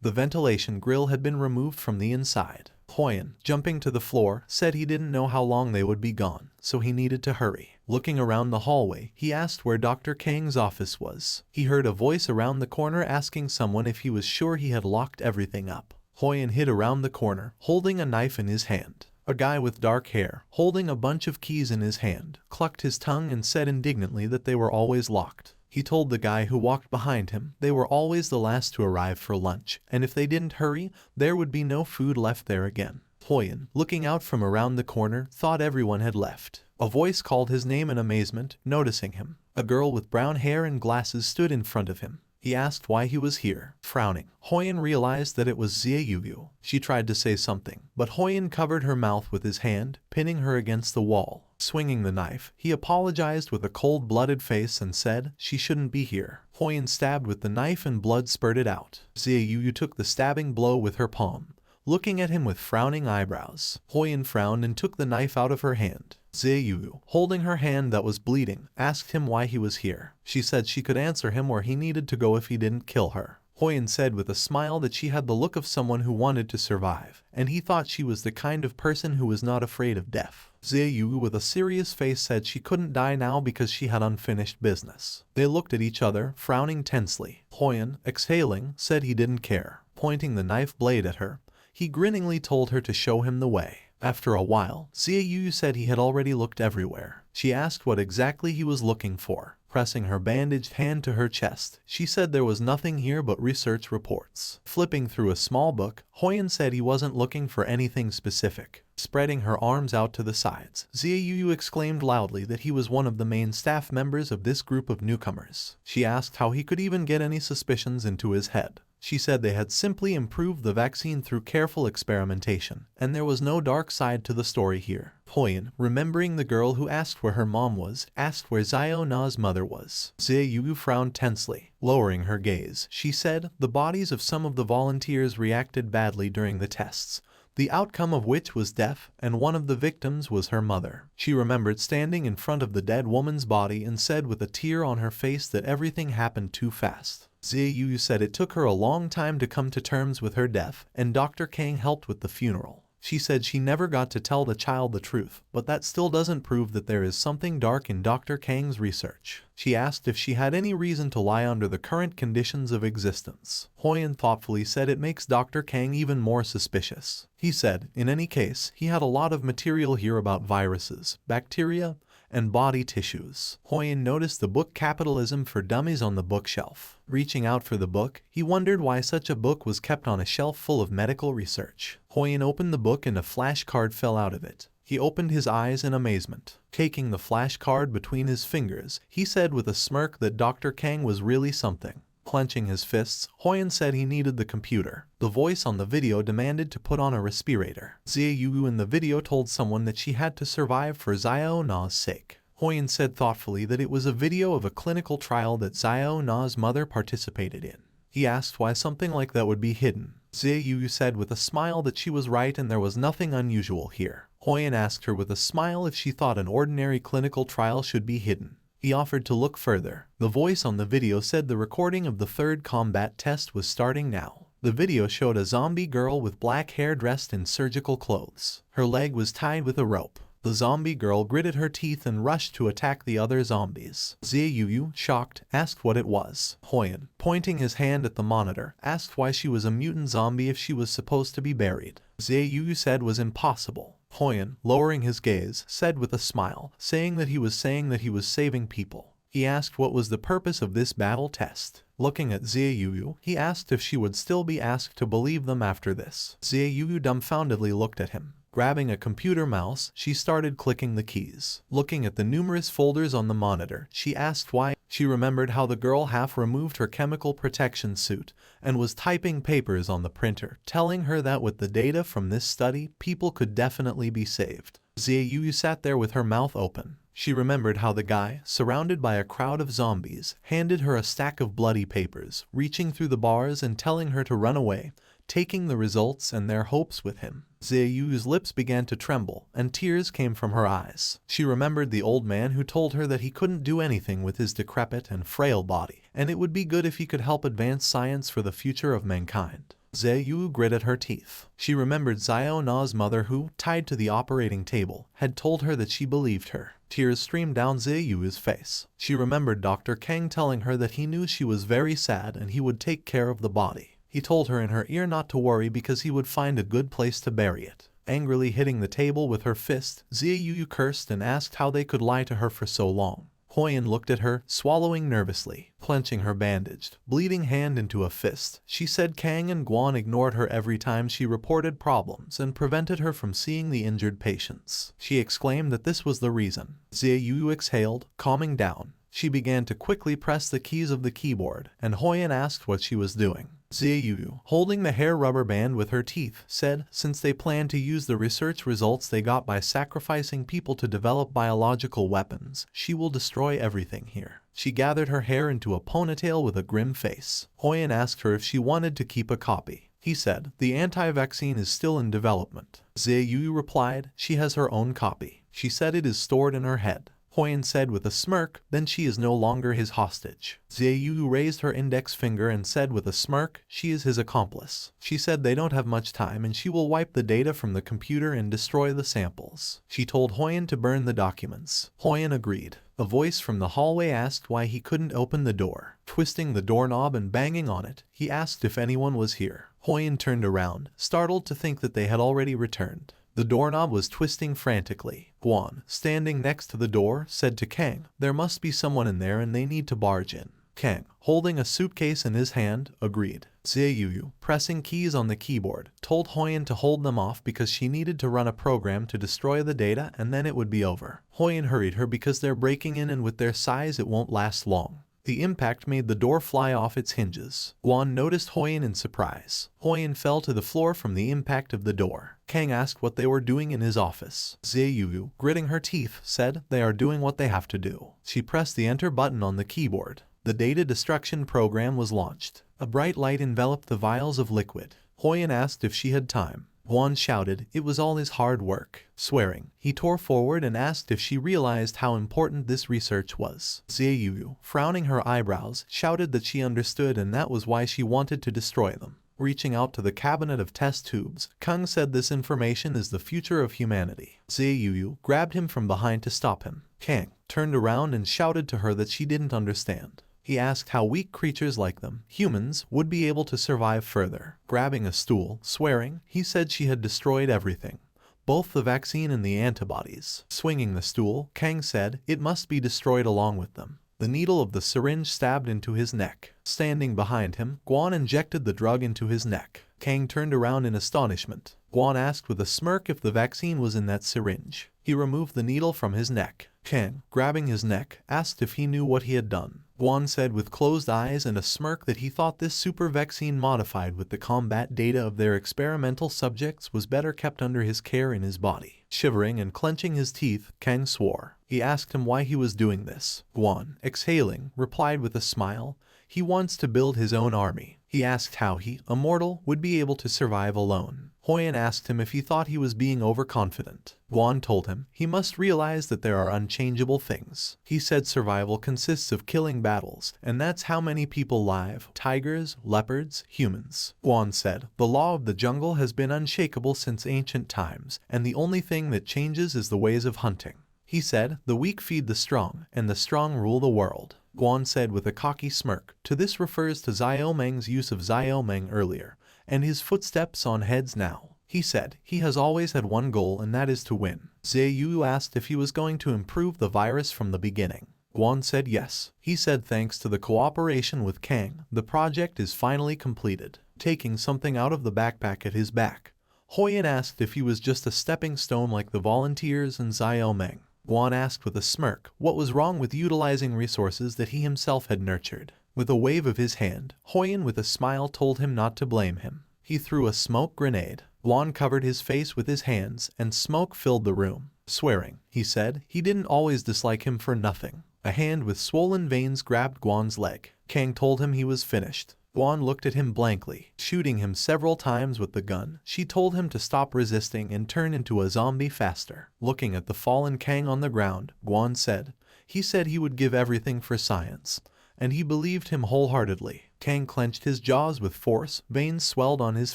The ventilation grill had been removed from the inside. Hoyan, jumping to the floor, said he didn't know how long they would be gone, so he needed to hurry. Looking around the hallway, he asked where Dr. Kang's office was. He heard a voice around the corner asking someone if he was sure he had locked everything up. Hoyan hid around the corner, holding a knife in his hand. A guy with dark hair, holding a bunch of keys in his hand, clucked his tongue and said indignantly that they were always locked. He told the guy who walked behind him they were always the last to arrive for lunch, and if they didn't hurry, there would be no food left there again. Hoyan, looking out from around the corner, thought everyone had left. A voice called his name in amazement, noticing him. A girl with brown hair and glasses stood in front of him. He asked why he was here. Frowning, Hoyan realized that it was Xiaoyu. She tried to say something, but Hoyan covered her mouth with his hand, pinning her against the wall. Swinging the knife, he apologized with a cold-blooded face and said she shouldn't be here. Hoyan stabbed with the knife and blood spurted out. Xiaoyu took the stabbing blow with her palm, looking at him with frowning eyebrows. Hoyan frowned and took the knife out of her hand. Xiaoyu, holding her hand that was bleeding, asked him why he was here. She said she could answer him where he needed to go if he didn't kill her. Hoyan said with a smile that she had the look of someone who wanted to survive, and he thought she was the kind of person who was not afraid of death. Xiaoyu with a serious face said she couldn't die now because she had unfinished business. They looked at each other, frowning tensely. Hoyan, exhaling, said he didn't care. Pointing the knife blade at her, he grinningly told her to show him the way. After a while, Xiaoyu said he had already looked everywhere. She asked what exactly he was looking for. Pressing her bandaged hand to her chest, she said there was nothing here but research reports. Flipping through a small book, Hoyan said he wasn't looking for anything specific. Spreading her arms out to the sides, Xiaoyu exclaimed loudly that he was one of the main staff members of this group of newcomers. She asked how he could even get any suspicions into his head. She said they had simply improved the vaccine through careful experimentation, and there was no dark side to the story here. Hoyan, remembering the girl who asked where her mom was, asked where Xiao Na's mother was. Xiaoyu frowned tensely. Lowering her gaze, she said, the bodies of some of the volunteers reacted badly during the tests, the outcome of which was death, and one of the victims was her mother. She remembered standing in front of the dead woman's body and said with a tear on her face that everything happened too fast. Xiaoyu said it took her a long time to come to terms with her death, and Dr. Kang helped with the funeral. She said she never got to tell the child the truth, but that still doesn't prove that there is something dark in Dr. Kang's research. She asked if she had any reason to lie under the current conditions of existence. Hoyan thoughtfully said it makes Dr. Kang even more suspicious. He said, in any case, he had a lot of material here about viruses, bacteria, and body tissues. Hoyan noticed the book Capitalism for Dummies on the bookshelf. Reaching out for the book, he wondered why such a book was kept on a shelf full of medical research. Hoyan opened the book and a flashcard fell out of it. He opened his eyes in amazement. Taking the flashcard between his fingers, he said with a smirk that Dr. Kang was really something. Clenching his fists, Hoyan said he needed the computer. The voice on the video demanded to put on a respirator. Xiaoyu in the video told someone that she had to survive for Xiao Na's sake. Hoyan said thoughtfully that it was a video of a clinical trial that Xiao Na's mother participated in. He asked why something like that would be hidden. Xiaoyu said with a smile that she was right and there was nothing unusual here. Hoyan asked her with a smile if she thought an ordinary clinical trial should be hidden. He offered to look further. The voice on the video said the recording of the third combat test was starting now. The video showed a zombie girl with black hair dressed in surgical clothes. Her leg was tied with a rope. The zombie girl gritted her teeth and rushed to attack the other zombies. Xiaoyu, shocked, asked what it was. Hoyan, pointing his hand at the monitor, asked why she was a mutant zombie if she was supposed to be buried. Xiaoyu said was impossible. Hoyan, lowering his gaze, said with a smile, saying that he was saving people. He asked what was the purpose of this battle test. Looking at Xiaoyu, he asked if she would still be asked to believe them after this. Xiaoyu dumbfoundedly looked at him. Grabbing a computer mouse, she started clicking the keys. Looking at the numerous folders on the monitor, she asked why. She remembered how the girl half removed her chemical protection suit and was typing papers on the printer, telling her that with the data from this study, people could definitely be saved. Xiaoyu sat there with her mouth open. She remembered how the guy, surrounded by a crowd of zombies, handed her a stack of bloody papers, reaching through the bars and telling her to run away, taking the results and their hopes with him. Xiaoyu's lips began to tremble, and tears came from her eyes. She remembered the old man who told her that he couldn't do anything with his decrepit and frail body, and it would be good if he could help advance science for the future of mankind. Zhe gritted her teeth. She remembered Xiao Na's mother who, tied to the operating table, had told her that she believed her. Tears streamed down Zhe's face. She remembered Dr. Kang telling her that he knew she was very sad and he would take care of the body. He told her in her ear not to worry because he would find a good place to bury it. Angrily hitting the table with her fist, Zhe cursed and asked how they could lie to her for so long. Huyen looked at her, swallowing nervously, clenching her bandaged, bleeding hand into a fist. She said Kang and Guan ignored her every time she reported problems and prevented her from seeing the injured patients. She exclaimed that this was the reason. Zhe exhaled, calming down. She began to quickly press the keys of the keyboard, and Huyen asked what she was doing. Zhe, holding the hair rubber band with her teeth, said since they planned to use the research results they got by sacrificing people to develop biological weapons, she will destroy everything here. She gathered her hair into a ponytail with a grim face. Huyen asked her if she wanted to keep a copy. He said, the anti-vaccine is still in development. Zhe replied, she has her own copy. She said it is stored in her head. Huyen said with a smirk, then she is no longer his hostage. Zhe raised her index finger and said with a smirk, she is his accomplice. She said they don't have much time and she will wipe the data from the computer and destroy the samples. She told Huyen to burn the documents. Huyen agreed. A voice from the hallway asked why he couldn't open the door. Twisting the doorknob and banging on it, he asked if anyone was here. Huyen turned around, startled to think that they had already returned. The doorknob was twisting frantically. Guan, standing next to the door, said to Kang, there must be someone in there and they need to barge in. Kang, holding a suitcase in his hand, agreed. Zhe, pressing keys on the keyboard, told Huyen to hold them off because she needed to run a program to destroy the data and then it would be over. Huyen hurried her because they're breaking in and with their size it won't last long. The impact made the door fly off its hinges. Guan noticed Huyen in surprise. Huyen fell to the floor from the impact of the door. Kang asked what they were doing in his office. Zhe, gritting her teeth, said they are doing what they have to do. She pressed the enter button on the keyboard. The data destruction program was launched. A bright light enveloped the vials of liquid. Huyen asked if she had time. Guan shouted, it was all his hard work. Swearing, he tore forward and asked if she realized how important this research was. Zhe, frowning her eyebrows, shouted that she understood and that was why she wanted to destroy them. Reaching out to the cabinet of test tubes, Kang said this information is the future of humanity. Zhe grabbed him from behind to stop him. Kang turned around and shouted to her that she didn't understand. He asked how weak creatures like them, humans, would be able to survive further. Grabbing a stool, swearing, he said she had destroyed everything. Both the vaccine and the antibodies. Swinging the stool, Kang said, it must be destroyed along with them. The needle of the syringe stabbed into his neck. Standing behind him, Guan injected the drug into his neck. Kang turned around in astonishment. Guan asked with a smirk if the vaccine was in that syringe. He removed the needle from his neck. Kang, grabbing his neck, asked if he knew what he had done. Guan said with closed eyes and a smirk that he thought this super vaccine modified with the combat data of their experimental subjects was better kept under his care in his body. Shivering and clenching his teeth, Kang swore. He asked him why he was doing this. Guan, exhaling, replied with a smile, he wants to build his own army. He asked how he, a mortal, would be able to survive alone. Huyen asked him if he thought he was being overconfident. Guan told him he must realize that there are unchangeable things. He said survival consists of killing battles, and that's how many people live: tigers, leopards, humans. Guan said, the law of the jungle has been unshakable since ancient times, and the only thing that changes is the ways of hunting. He said, the weak feed the strong, and the strong rule the world. Guan said with a cocky smirk, to this refers to Xiao Meng's use of Xiao Meng earlier, and his footsteps on heads now. He said, he has always had one goal and that is to win. Zhe asked if he was going to improve the virus from the beginning. Guan said yes. He said thanks to the cooperation with Kang, the project is finally completed. Taking something out of the backpack at his back, Huyen asked if he was just a stepping stone like the volunteers and Xiao Meng. Guan asked with a smirk what was wrong with utilizing resources that he himself had nurtured. With a wave of his hand, Huyen with a smile told him not to blame him. He threw a smoke grenade. Guan covered his face with his hands and smoke filled the room. Swearing, he said, he didn't always dislike him for nothing. A hand with swollen veins grabbed Guan's leg. Kang told him he was finished. Guan looked at him blankly, shooting him several times with the gun. She told him to stop resisting and turn into a zombie faster. Looking at the fallen Kang on the ground, Guan said, he said he would give everything for science. and he believed him wholeheartedly. Kang clenched his jaws with force, veins swelled on his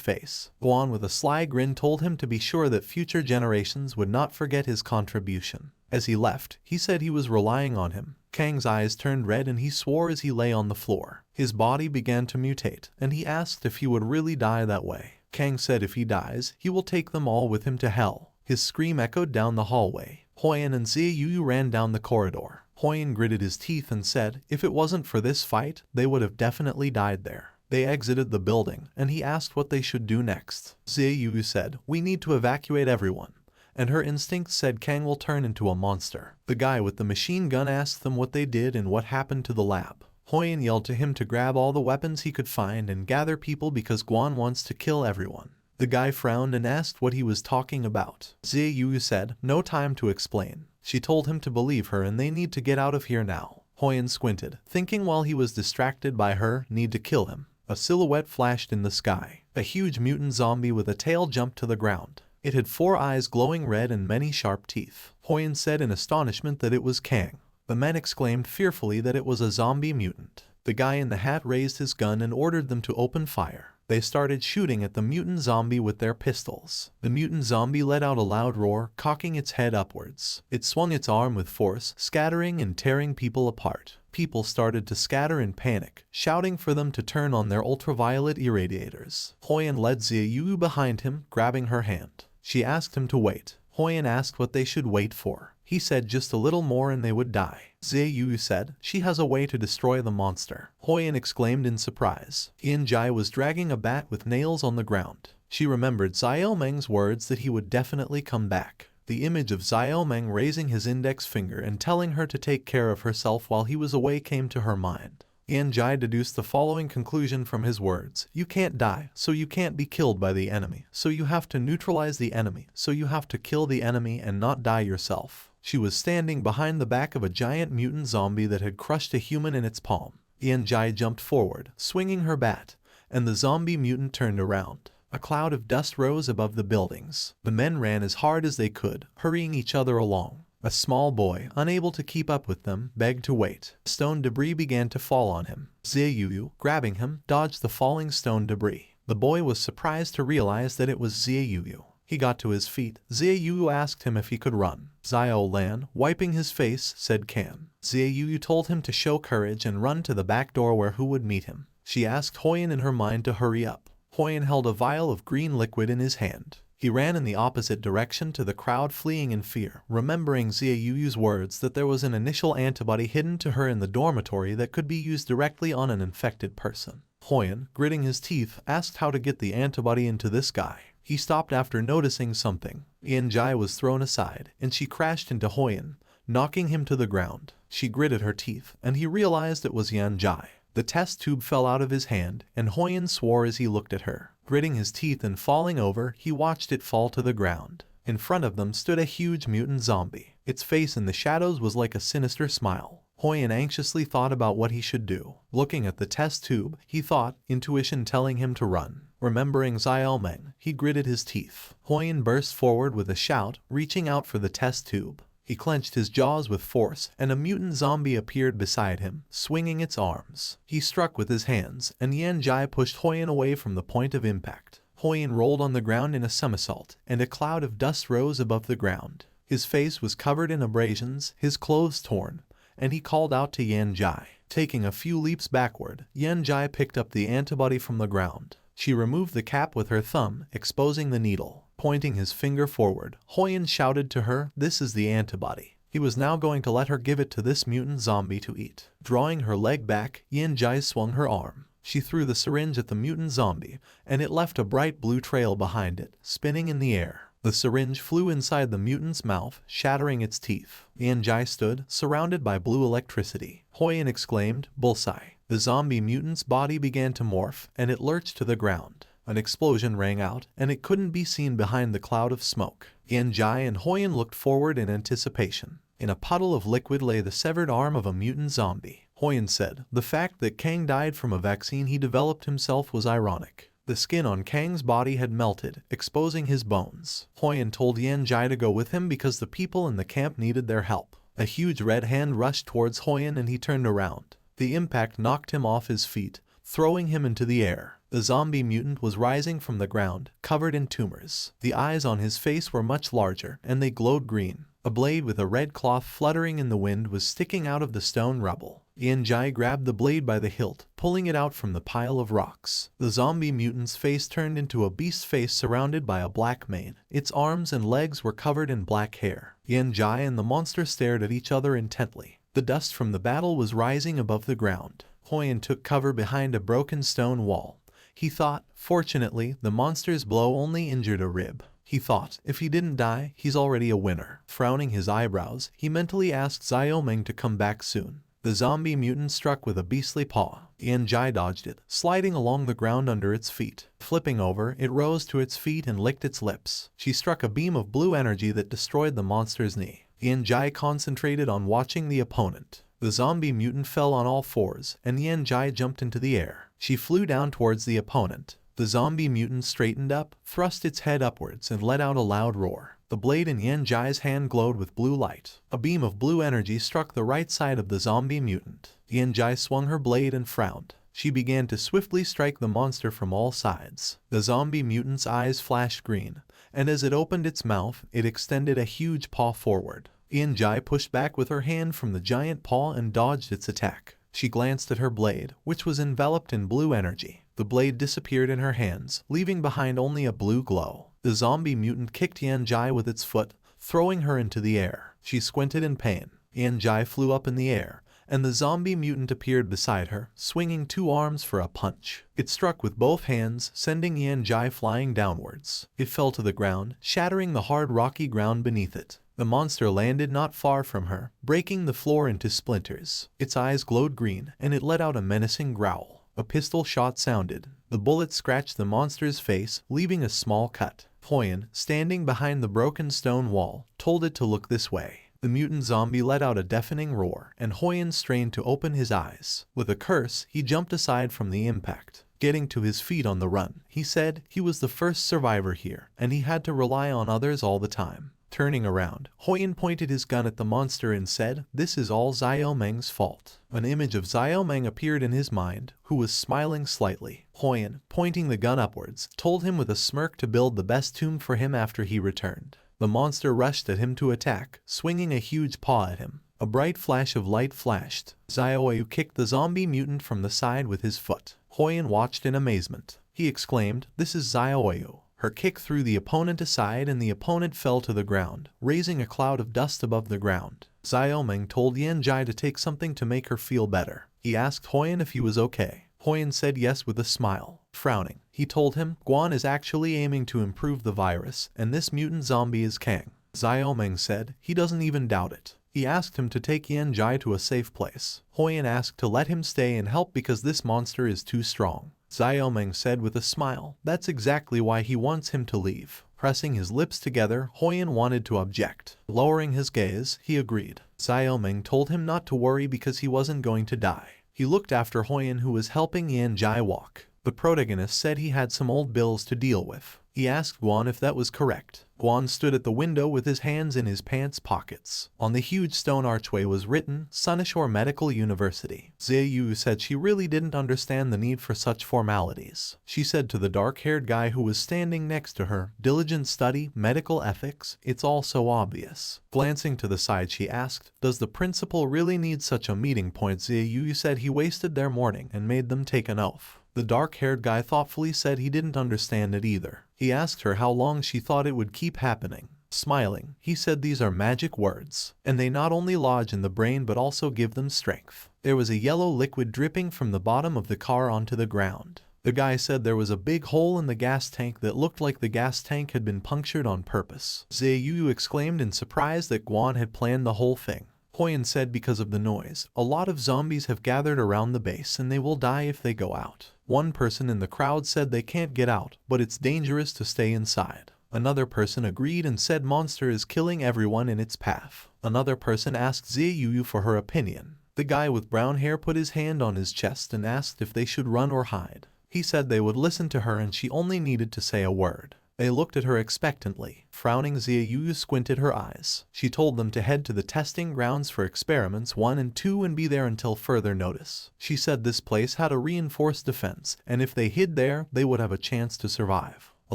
face. Guan with a sly grin told him to be sure that future generations would not forget his contribution. As he left, he said he was relying on him. Kang's eyes turned red and he swore as he lay on the floor. His body began to mutate, and he asked if he would really die that way. Kang said if he dies, he will take them all with him to hell. His scream echoed down the hallway. Huyen and Xie Yu ran down the corridor. Huyen gritted his teeth and said if it wasn't for this fight, they would have definitely died there. They exited the building, and he asked what they should do next. Xie Yu said, "We need to evacuate everyone." And her instincts said Kang will turn into a monster. The guy with the machine gun asked them what they did and what happened to the lab. Huyen yelled to him to grab all the weapons he could find and gather people because Guan wants to kill everyone. The guy frowned and asked what he was talking about. Xie Yu said, "No time to explain." She told him to believe her and they need to get out of here now. Huyen squinted, thinking while he was distracted by her need to kill him. A silhouette flashed in the sky. A huge mutant zombie with a tail jumped to the ground. It had 4 eyes glowing red and many sharp teeth. Huyen said in astonishment that it was Kang. The men exclaimed fearfully that it was a zombie mutant. The guy in the hat raised his gun and ordered them to open fire. They started shooting at the mutant zombie with their pistols. The mutant zombie let out a loud roar, cocking its head upwards. It swung its arm with force, scattering and tearing people apart. People started to scatter in panic, shouting for them to turn on their ultraviolet irradiators. Huyen led Xie Yu behind him, grabbing her hand. She asked him to wait. Huyen asked what they should wait for. He said just a little more and they would die. Xie Yu said, "She has a way to destroy the monster." Huyen exclaimed in surprise. Yan Jai was dragging a bat with nails on the ground. She remembered Xiao Meng's words that he would definitely come back. The image of Xiao Meng raising his index finger and telling her to take care of herself while he was away came to her mind. Yan Jai deduced the following conclusion from his words. You can't die, so you can't be killed by the enemy. So you have to neutralize the enemy. So you have to kill the enemy and not die yourself. She was standing behind the back of a giant mutant zombie that had crushed a human in its palm. Yan Jai jumped forward, swinging her bat, and the zombie mutant turned around. A cloud of dust rose above the buildings. The men ran as hard as they could, hurrying each other along. A small boy, unable to keep up with them, begged to wait. Stone debris began to fall on him. Xie Yu, grabbing him, dodged the falling stone debris. The boy was surprised to realize that it was Xie Yu. He got to his feet. Xie Yu asked him if he could run. Xiao Lan, wiping his face, said can. Xie Yu told him to show courage and run to the back door where Hu would meet him. She asked Huyen in her mind to hurry up. Huyen held a vial of green liquid in his hand. He ran in the opposite direction to the crowd, fleeing in fear, remembering Xie Yu's words that there was an initial antibody hidden to her in the dormitory that could be used directly on an infected person. Huyen, gritting his teeth, asked how to get the antibody into this guy. He stopped after noticing something. Yan Jai was thrown aside, and she crashed into Huyen, knocking him to the ground. She gritted her teeth, and he realized it was Yan Jai. The test tube fell out of his hand, and Huyen swore as he looked at her. Gritting his teeth and falling over, he watched it fall to the ground. In front of them stood a huge mutant zombie. Its face in the shadows was like a sinister smile. Huyen anxiously thought about what he should do. Looking at the test tube, he thought, intuition telling him to run. Remembering Xiao Meng, he gritted his teeth. Huyen burst forward with a shout, reaching out for the test tube. He clenched his jaws with force, and a mutant zombie appeared beside him, swinging its arms. He struck with his hands, and Yan Jai pushed Huyen away from the point of impact. Huyen rolled on the ground in a somersault, and a cloud of dust rose above the ground. His face was covered in abrasions, his clothes torn, and he called out to Yan Jai. Taking a few leaps backward, Yan Jai picked up the antibody from the ground. She removed the cap with her thumb, exposing the needle. Pointing his finger forward, Huyen shouted to her, "This is the antibody." He was now going to let her give it to this mutant zombie to eat. Drawing her leg back, Yan Jai swung her arm. She threw the syringe at the mutant zombie, and it left a bright blue trail behind it, spinning in the air. The syringe flew inside the mutant's mouth, shattering its teeth. Yan Jai stood, surrounded by blue electricity. Huyen exclaimed, "Bullseye." The zombie mutant's body began to morph, and it lurched to the ground. An explosion rang out, and it couldn't be seen behind the cloud of smoke. Yan Jai and Huyen looked forward in anticipation. In a puddle of liquid lay the severed arm of a mutant zombie. Huyen said, "The fact that Kang died from a vaccine he developed himself was ironic." The skin on Kang's body had melted, exposing his bones. Huyen told Yan Jai to go with him because the people in the camp needed their help. A huge red hand rushed towards Huyen and he turned around. The impact knocked him off his feet, throwing him into the air. The zombie mutant was rising from the ground, covered in tumors. The eyes on his face were much larger, and they glowed green. A blade with a red cloth fluttering in the wind was sticking out of the stone rubble. Yanjai grabbed the blade by the hilt, pulling it out from the pile of rocks. The zombie mutant's face turned into a beast's face surrounded by a black mane. Its arms and legs were covered in black hair. Yanjai and the monster stared at each other intently. The dust from the battle was rising above the ground. Huyen took cover behind a broken stone wall. He thought, fortunately, the monster's blow only injured a rib. He thought, if he didn't die, he's already a winner. Frowning his eyebrows, he mentally asked Xiaomeng to come back soon. The zombie mutant struck with a beastly paw. Yanjai dodged it, sliding along the ground under its feet. Flipping over, it rose to its feet and licked its lips. She struck a beam of blue energy that destroyed the monster's knee. Yanjai concentrated on watching the opponent. The zombie mutant fell on all fours, and Yanjai jumped into the air. She flew down towards the opponent. The zombie mutant straightened up, thrust its head upwards, and let out a loud roar. The blade in Yanjai's hand glowed with blue light. A beam of blue energy struck the right side of the zombie mutant. Yanjai swung her blade and frowned. She began to swiftly strike the monster from all sides. The zombie mutant's eyes flashed green, and as it opened its mouth, it extended a huge paw forward. Yanjai pushed back with her hand from the giant paw and dodged its attack. She glanced at her blade, which was enveloped in blue energy. The blade disappeared in her hands, leaving behind only a blue glow. The zombie mutant kicked Yanjai with its foot, throwing her into the air. She squinted in pain. Yanjai flew up in the air, and the zombie mutant appeared beside her, swinging two arms for a punch. It struck with both hands, sending Yanjai flying downwards. It fell to the ground, shattering the hard rocky ground beneath it. The monster landed not far from her, breaking the floor into splinters. Its eyes glowed green, and it let out a menacing growl. A pistol shot sounded. The bullet scratched the monster's face, leaving a small cut. Huyen, standing behind the broken stone wall, told it to look this way. The mutant zombie let out a deafening roar, and Huyen strained to open his eyes. With a curse, he jumped aside from the impact. Getting to his feet on the run, he said he was the first survivor here, and he had to rely on others all the time. Turning around, Huyen pointed his gun at the monster and said, "This is all Xiaomeng's fault." An image of Xiaomeng appeared in his mind, who was smiling slightly. Huyen, pointing the gun upwards, told him with a smirk to build the best tomb for him after he returned. The monster rushed at him to attack, swinging a huge paw at him. A bright flash of light flashed. Xiaoyu kicked the zombie mutant from the side with his foot. Huyen watched in amazement. He exclaimed, "This is Xiaoyu." Her kick threw the opponent aside and the opponent fell to the ground, raising a cloud of dust above the ground. Xiaomeng told Yanjai to take something to make her feel better. He asked Huyen if he was okay. Huyen said yes with a smile. Frowning, he told him, "Guan is actually aiming to improve the virus, and this mutant zombie is Kang." Xiaomeng said he doesn't even doubt it. He asked him to take Yanjai to a safe place. Huyen asked to let him stay and help because this monster is too strong. Xiaomeng said with a smile, that's exactly why he wants him to leave. Pressing his lips together, Huyen wanted to object. Lowering his gaze, he agreed. Xiaomeng told him not to worry because he wasn't going to die. He looked after Huyen, who was helping Yanjai walk. The protagonist said he had some old bills to deal with. He asked Guan if that was correct. Guan stood at the window with his hands in his pants pockets. On the huge stone archway was written, Sunnishore Medical University. Ziyu said she really didn't understand the need for such formalities. She said to the dark-haired guy who was standing next to her, diligent study, medical ethics, it's all so obvious. Glancing to the side she asked, does the principal really need such a meeting point? Ziyu said he wasted their morning and made them take an oath. The dark-haired guy thoughtfully said he didn't understand it either. He asked her how long she thought it would keep happening. Smiling, he said these are magic words, and they not only lodge in the brain but also give them strength. There was a yellow liquid dripping from the bottom of the car onto the ground. The guy said there was a big hole in the gas tank that looked like the gas tank had been punctured on purpose. Ziyu exclaimed in surprise that Guan had planned the whole thing. Huyen said because of the noise, a lot of zombies have gathered around the base and they will die if they go out. One person in the crowd said they can't get out, but it's dangerous to stay inside. Another person agreed and said monster is killing everyone in its path. Another person asked Ziyu for her opinion. The guy with brown hair put his hand on his chest and asked if they should run or hide. He said they would listen to her and she only needed to say a word. They looked at her expectantly. Frowning, Xiaoyu squinted her eyes. She told them to head to the testing grounds for experiments 1 and 2 and be there until further notice. She said this place had a reinforced defense, and if they hid there, they would have a chance to survive. A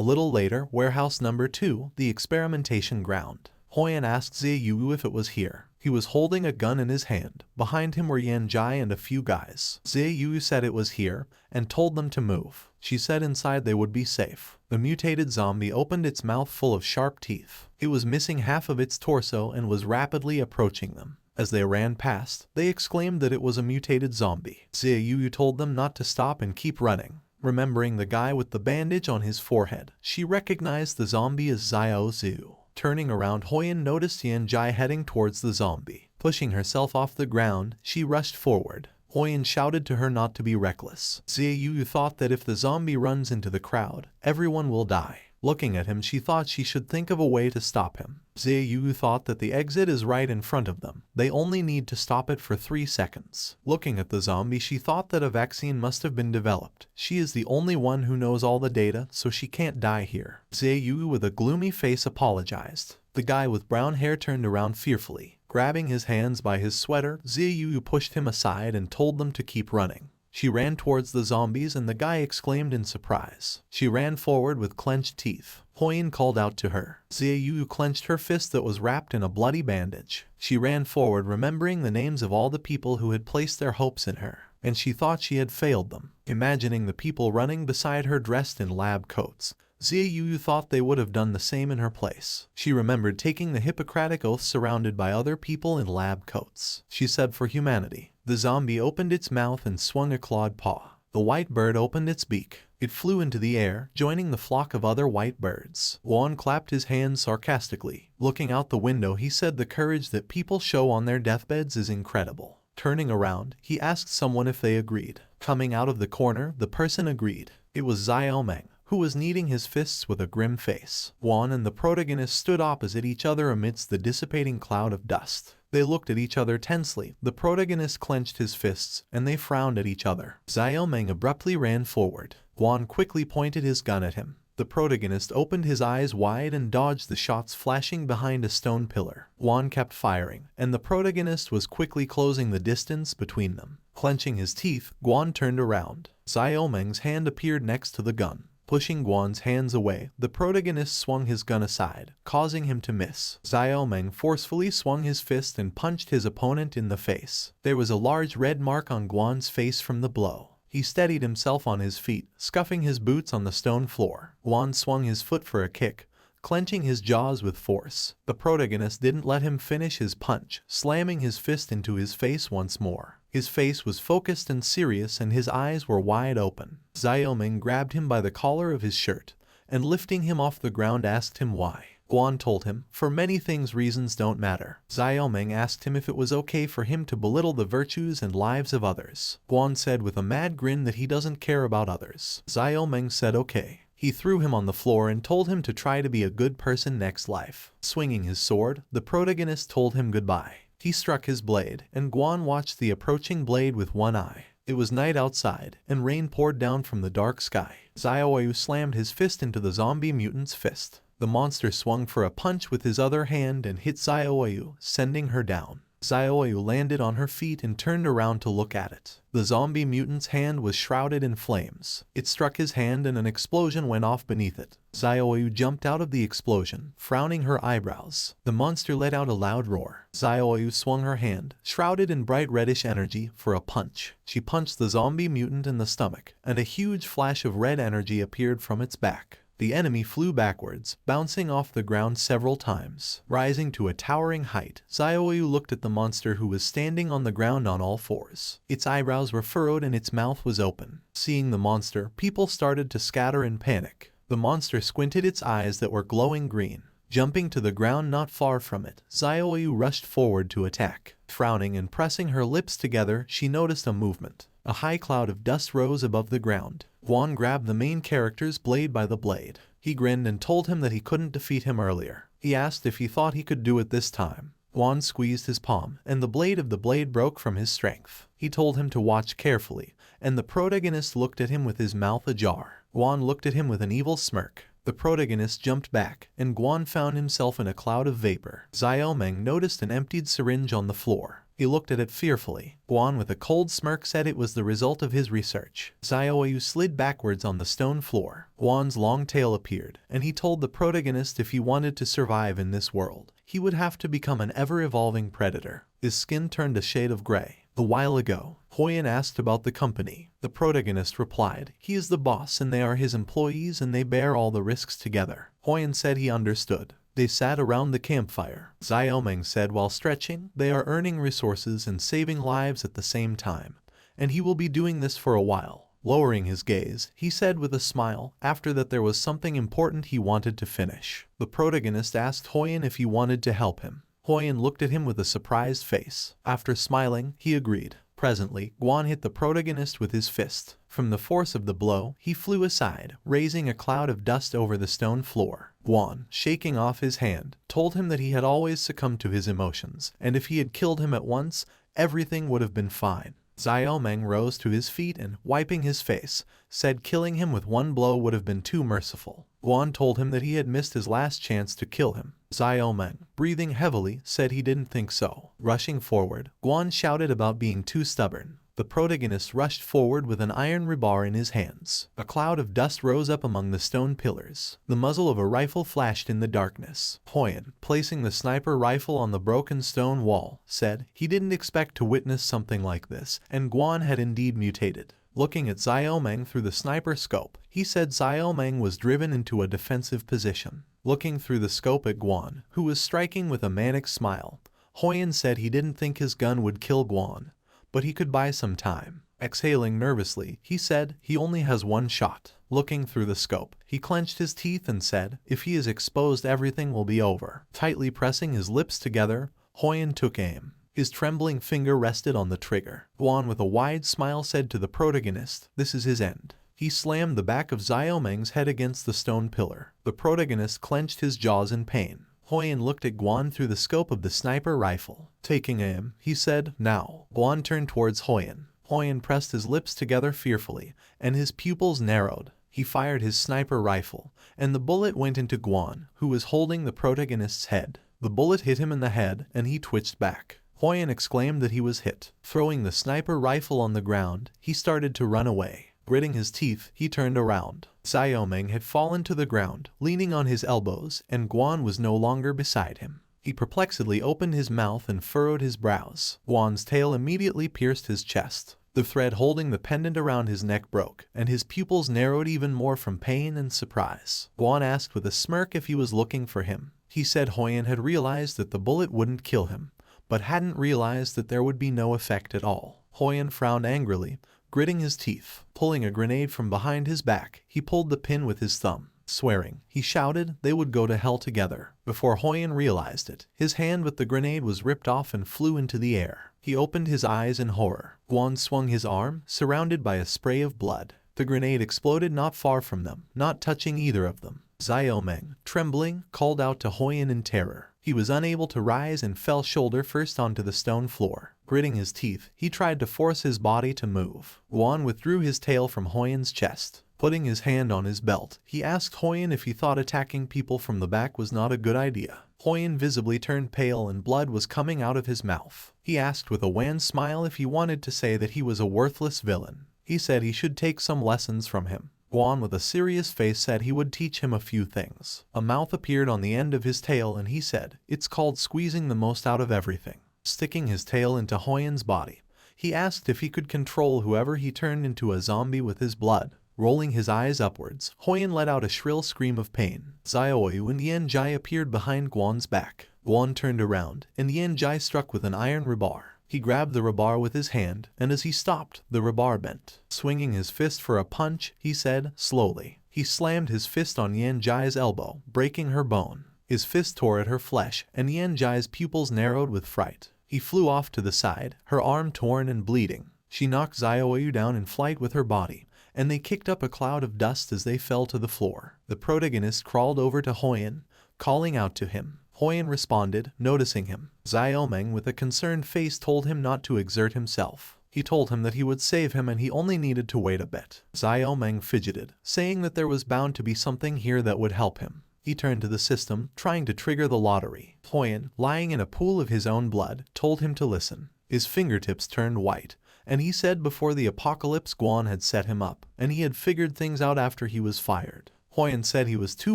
little later, warehouse number 2, the experimentation ground. Huyan asked Xiaoyu if it was here. He was holding a gun in his hand. Behind him were Yanjai and a few guys. Xiaoyu said it was here, and told them to move. She said inside they would be safe. The mutated zombie opened its mouth full of sharp teeth. It was missing half of its torso and was rapidly approaching them. As they ran past, they exclaimed that it was a mutated zombie. Xiaoyu told them not to stop and keep running. Remembering the guy with the bandage on his forehead, she recognized the zombie as Xiao Zhu. Turning around, Huyan noticed Yanjai heading towards the zombie. Pushing herself off the ground, she rushed forward. Huyan shouted to her not to be reckless. Xiaoyu thought that if the zombie runs into the crowd, everyone will die. Looking at him, she thought she should think of a way to stop him. Xiaoyu thought that the exit is right in front of them. They only need to stop it for 3 seconds. Looking at the zombie, she thought that a vaccine must have been developed. She is the only one who knows all the data, so she can't die here. Xiaoyu with a gloomy face apologized. The guy with brown hair turned around fearfully. Grabbing his hands by his sweater, Xiaoyu pushed him aside and told them to keep running. She ran towards the zombies and the guy exclaimed in surprise. She ran forward with clenched teeth. Huyan called out to her. Xiaoyu clenched her fist that was wrapped in a bloody bandage. She ran forward remembering the names of all the people who had placed their hopes in her, and she thought she had failed them. Imagining the people running beside her dressed in lab coats, Xiaoyu thought they would have done the same in her place. She remembered taking the Hippocratic Oath surrounded by other people in lab coats. She said, "For humanity." The zombie opened its mouth and swung a clawed paw. The white bird opened its beak. It flew into the air, joining the flock of other white birds. Juan clapped his hands sarcastically. Looking out the window, he said the courage that people show on their deathbeds is incredible. Turning around, he asked someone if they agreed. Coming out of the corner, the person agreed. It was Xiao Meng, who was kneading his fists with a grim face. Juan and the protagonist stood opposite each other amidst the dissipating cloud of dust. They looked at each other tensely. The protagonist clenched his fists, and they frowned at each other. Xiao Meng abruptly ran forward. Juan quickly pointed his gun at him. The protagonist opened his eyes wide and dodged the shots flashing behind a stone pillar. Juan kept firing, and the protagonist was quickly closing the distance between them. Clenching his teeth, Guan turned around. Xiao Meng's hand appeared next to the gun. Pushing Guan's hands away, the protagonist swung his gun aside, causing him to miss. Xiao Meng forcefully swung his fist and punched his opponent in the face. There was a large red mark on Guan's face from the blow. He steadied himself on his feet, scuffing his boots on the stone floor. Guan swung his foot for a kick, clenching his jaws with force. The protagonist didn't let him finish his punch, slamming his fist into his face once more. His face was focused and serious and his eyes were wide open. Xiao Meng grabbed him by the collar of his shirt, and lifting him off the ground asked him why. Guan told him, "For many things reasons don't matter." Xiao Meng asked him if it was okay for him to belittle the virtues and lives of others. Guan said with a mad grin that he doesn't care about others. Xiao Meng said okay. He threw him on the floor and told him to try to be a good person next life. Swinging his sword, the protagonist told him goodbye. He struck his blade, and Guan watched the approaching blade with one eye. It was night outside, and rain poured down from the dark sky. Xiaoyu slammed his fist into the zombie mutant's fist. The monster swung for a punch with his other hand and hit Xiaoyu, sending her down. Xiaoyu landed on her feet and turned around to look at it. The zombie mutant's hand was shrouded in flames. It struck his hand and an explosion went off beneath it. Xiaoyu jumped out of the explosion, frowning her eyebrows. The monster let out a loud roar. Xiaoyu swung her hand, shrouded in bright reddish energy, for a punch. She punched the zombie mutant in the stomach, and a huge flash of red energy appeared from its back. The enemy flew backwards, bouncing off the ground several times. Rising to a towering height, Xiaoyu looked at the monster who was standing on the ground on all fours. Its eyebrows were furrowed and its mouth was open. Seeing the monster, people started to scatter in panic. The monster squinted its eyes that were glowing green. Jumping to the ground not far from it, Xiaoyu rushed forward to attack. Frowning and pressing her lips together, she noticed a movement. A high cloud of dust rose above the ground. Guan grabbed the main character's blade by the blade. He grinned and told him that he couldn't defeat him earlier. He asked if he thought he could do it this time. Guan squeezed his palm, and the blade of the blade broke from his strength. He told him to watch carefully, and the protagonist looked at him with his mouth ajar. Guan looked at him with an evil smirk. The protagonist jumped back, and Guan found himself in a cloud of vapor. Xiaomeng noticed an emptied syringe on the floor. He looked at it fearfully. Guan with a cold smirk said it was the result of his research. Xiaoyu slid backwards on the stone floor. Guan's long tail appeared, and he told the protagonist if he wanted to survive in this world, he would have to become an ever-evolving predator. His skin turned a shade of gray. A while ago, Huyen asked about the company. The protagonist replied, he is the boss and they are his employees and they bear all the risks together. Huyen said he understood. They sat around the campfire. Xiaomeng said while stretching, they are earning resources and saving lives at the same time, and he will be doing this for a while. Lowering his gaze, he said with a smile, after that there was something important he wanted to finish. The protagonist asked Huyen if he wanted to help him. Huyen looked at him with a surprised face. After smiling, he agreed. Presently, Guan hit the protagonist with his fist. From the force of the blow, he flew aside, raising a cloud of dust over the stone floor. Guan, shaking off his hand, told him that he had always succumbed to his emotions, and if he had killed him at once, everything would have been fine. Xiaomeng rose to his feet and, wiping his face, said killing him with one blow would have been too merciful. Guan told him that he had missed his last chance to kill him. Xiaomeng, breathing heavily, said he didn't think so. Rushing forward, Guan shouted about being too stubborn. The protagonist rushed forward with an iron rebar in his hands. A cloud of dust rose up among the stone pillars. The muzzle of a rifle flashed in the darkness. Huyen, placing the sniper rifle on the broken stone wall, said he didn't expect to witness something like this, and Guan had indeed mutated. Looking at Xiaomeng through the sniper scope, he said Xiaomeng was driven into a defensive position. Looking through the scope at Guan, who was striking with a manic smile, Huyen said he didn't think his gun would kill Guan, but he could buy some time. Exhaling nervously, he said he only has one shot. Looking through the scope, he clenched his teeth and said, if he is exposed everything will be over. Tightly pressing his lips together, Huyen took aim. His trembling finger rested on the trigger. Guan with a wide smile said to the protagonist, this is his end. He slammed the back of Xiaomeng's head against the stone pillar. The protagonist clenched his jaws in pain. Huyen looked at Guan through the scope of the sniper rifle. Taking aim, he said, now. Guan turned towards Huyen. Huyen pressed his lips together fearfully, and his pupils narrowed. He fired his sniper rifle, and the bullet went into Guan, who was holding the protagonist's head. The bullet hit him in the head, and he twitched back. Huyen exclaimed that he was hit. Throwing the sniper rifle on the ground, he started to run away. Gritting his teeth, he turned around. Xiaomeng had fallen to the ground, leaning on his elbows, and Guan was no longer beside him. He perplexedly opened his mouth and furrowed his brows. Guan's tail immediately pierced his chest. The thread holding the pendant around his neck broke, and his pupils narrowed even more from pain and surprise. Guan asked with a smirk if he was looking for him. He said Huyen had realized that the bullet wouldn't kill him, but hadn't realized that there would be no effect at all. Huyen frowned angrily, gritting his teeth. Pulling a grenade from behind his back, he pulled the pin with his thumb. Swearing, he shouted they would go to hell together. Before Huyen realized it, his hand with the grenade was ripped off and flew into the air. He opened his eyes in horror. Guan swung his arm, surrounded by a spray of blood. The grenade exploded not far from them, not touching either of them. Xiaomeng, trembling, called out to Huyen in terror. He was unable to rise and fell shoulder first onto the stone floor. Gritting his teeth, he tried to force his body to move. Guan withdrew his tail from Huyen's chest. Putting his hand on his belt, he asked Huyen if he thought attacking people from the back was not a good idea. Huyen visibly turned pale and blood was coming out of his mouth. He asked with a wan smile if he wanted to say that he was a worthless villain. He said he should take some lessons from him. Guan with a serious face said he would teach him a few things. A mouth appeared on the end of his tail and he said, it's called squeezing the most out of everything. Sticking his tail into Huyen's body, he asked if he could control whoever he turned into a zombie with his blood. Rolling his eyes upwards, Huyen let out a shrill scream of pain. Xiaoyu and Yanjai appeared behind Guan's back. Guan turned around, and Yanjai struck with an iron rebar. He grabbed the rebar with his hand, and as he stopped, the rebar bent. Swinging his fist for a punch, he said, slowly. He slammed his fist on Yanjai's elbow, breaking her bone. His fist tore at her flesh, and Yanjai's pupils narrowed with fright. He flew off to the side, her arm torn and bleeding. She knocked Xiaoyu down in flight with her body, and they kicked up a cloud of dust as they fell to the floor. The protagonist crawled over to Huyen, calling out to him. Huyen responded, noticing him. Xiaomeng with a concerned face told him not to exert himself. He told him that he would save him and he only needed to wait a bit. Xiaomeng fidgeted, saying that there was bound to be something here that would help him. He turned to the system, trying to trigger the lottery. Huyen, lying in a pool of his own blood, told him to listen. His fingertips turned white, and he said before the apocalypse Guan had set him up, and he had figured things out after he was fired. Huyen said he was too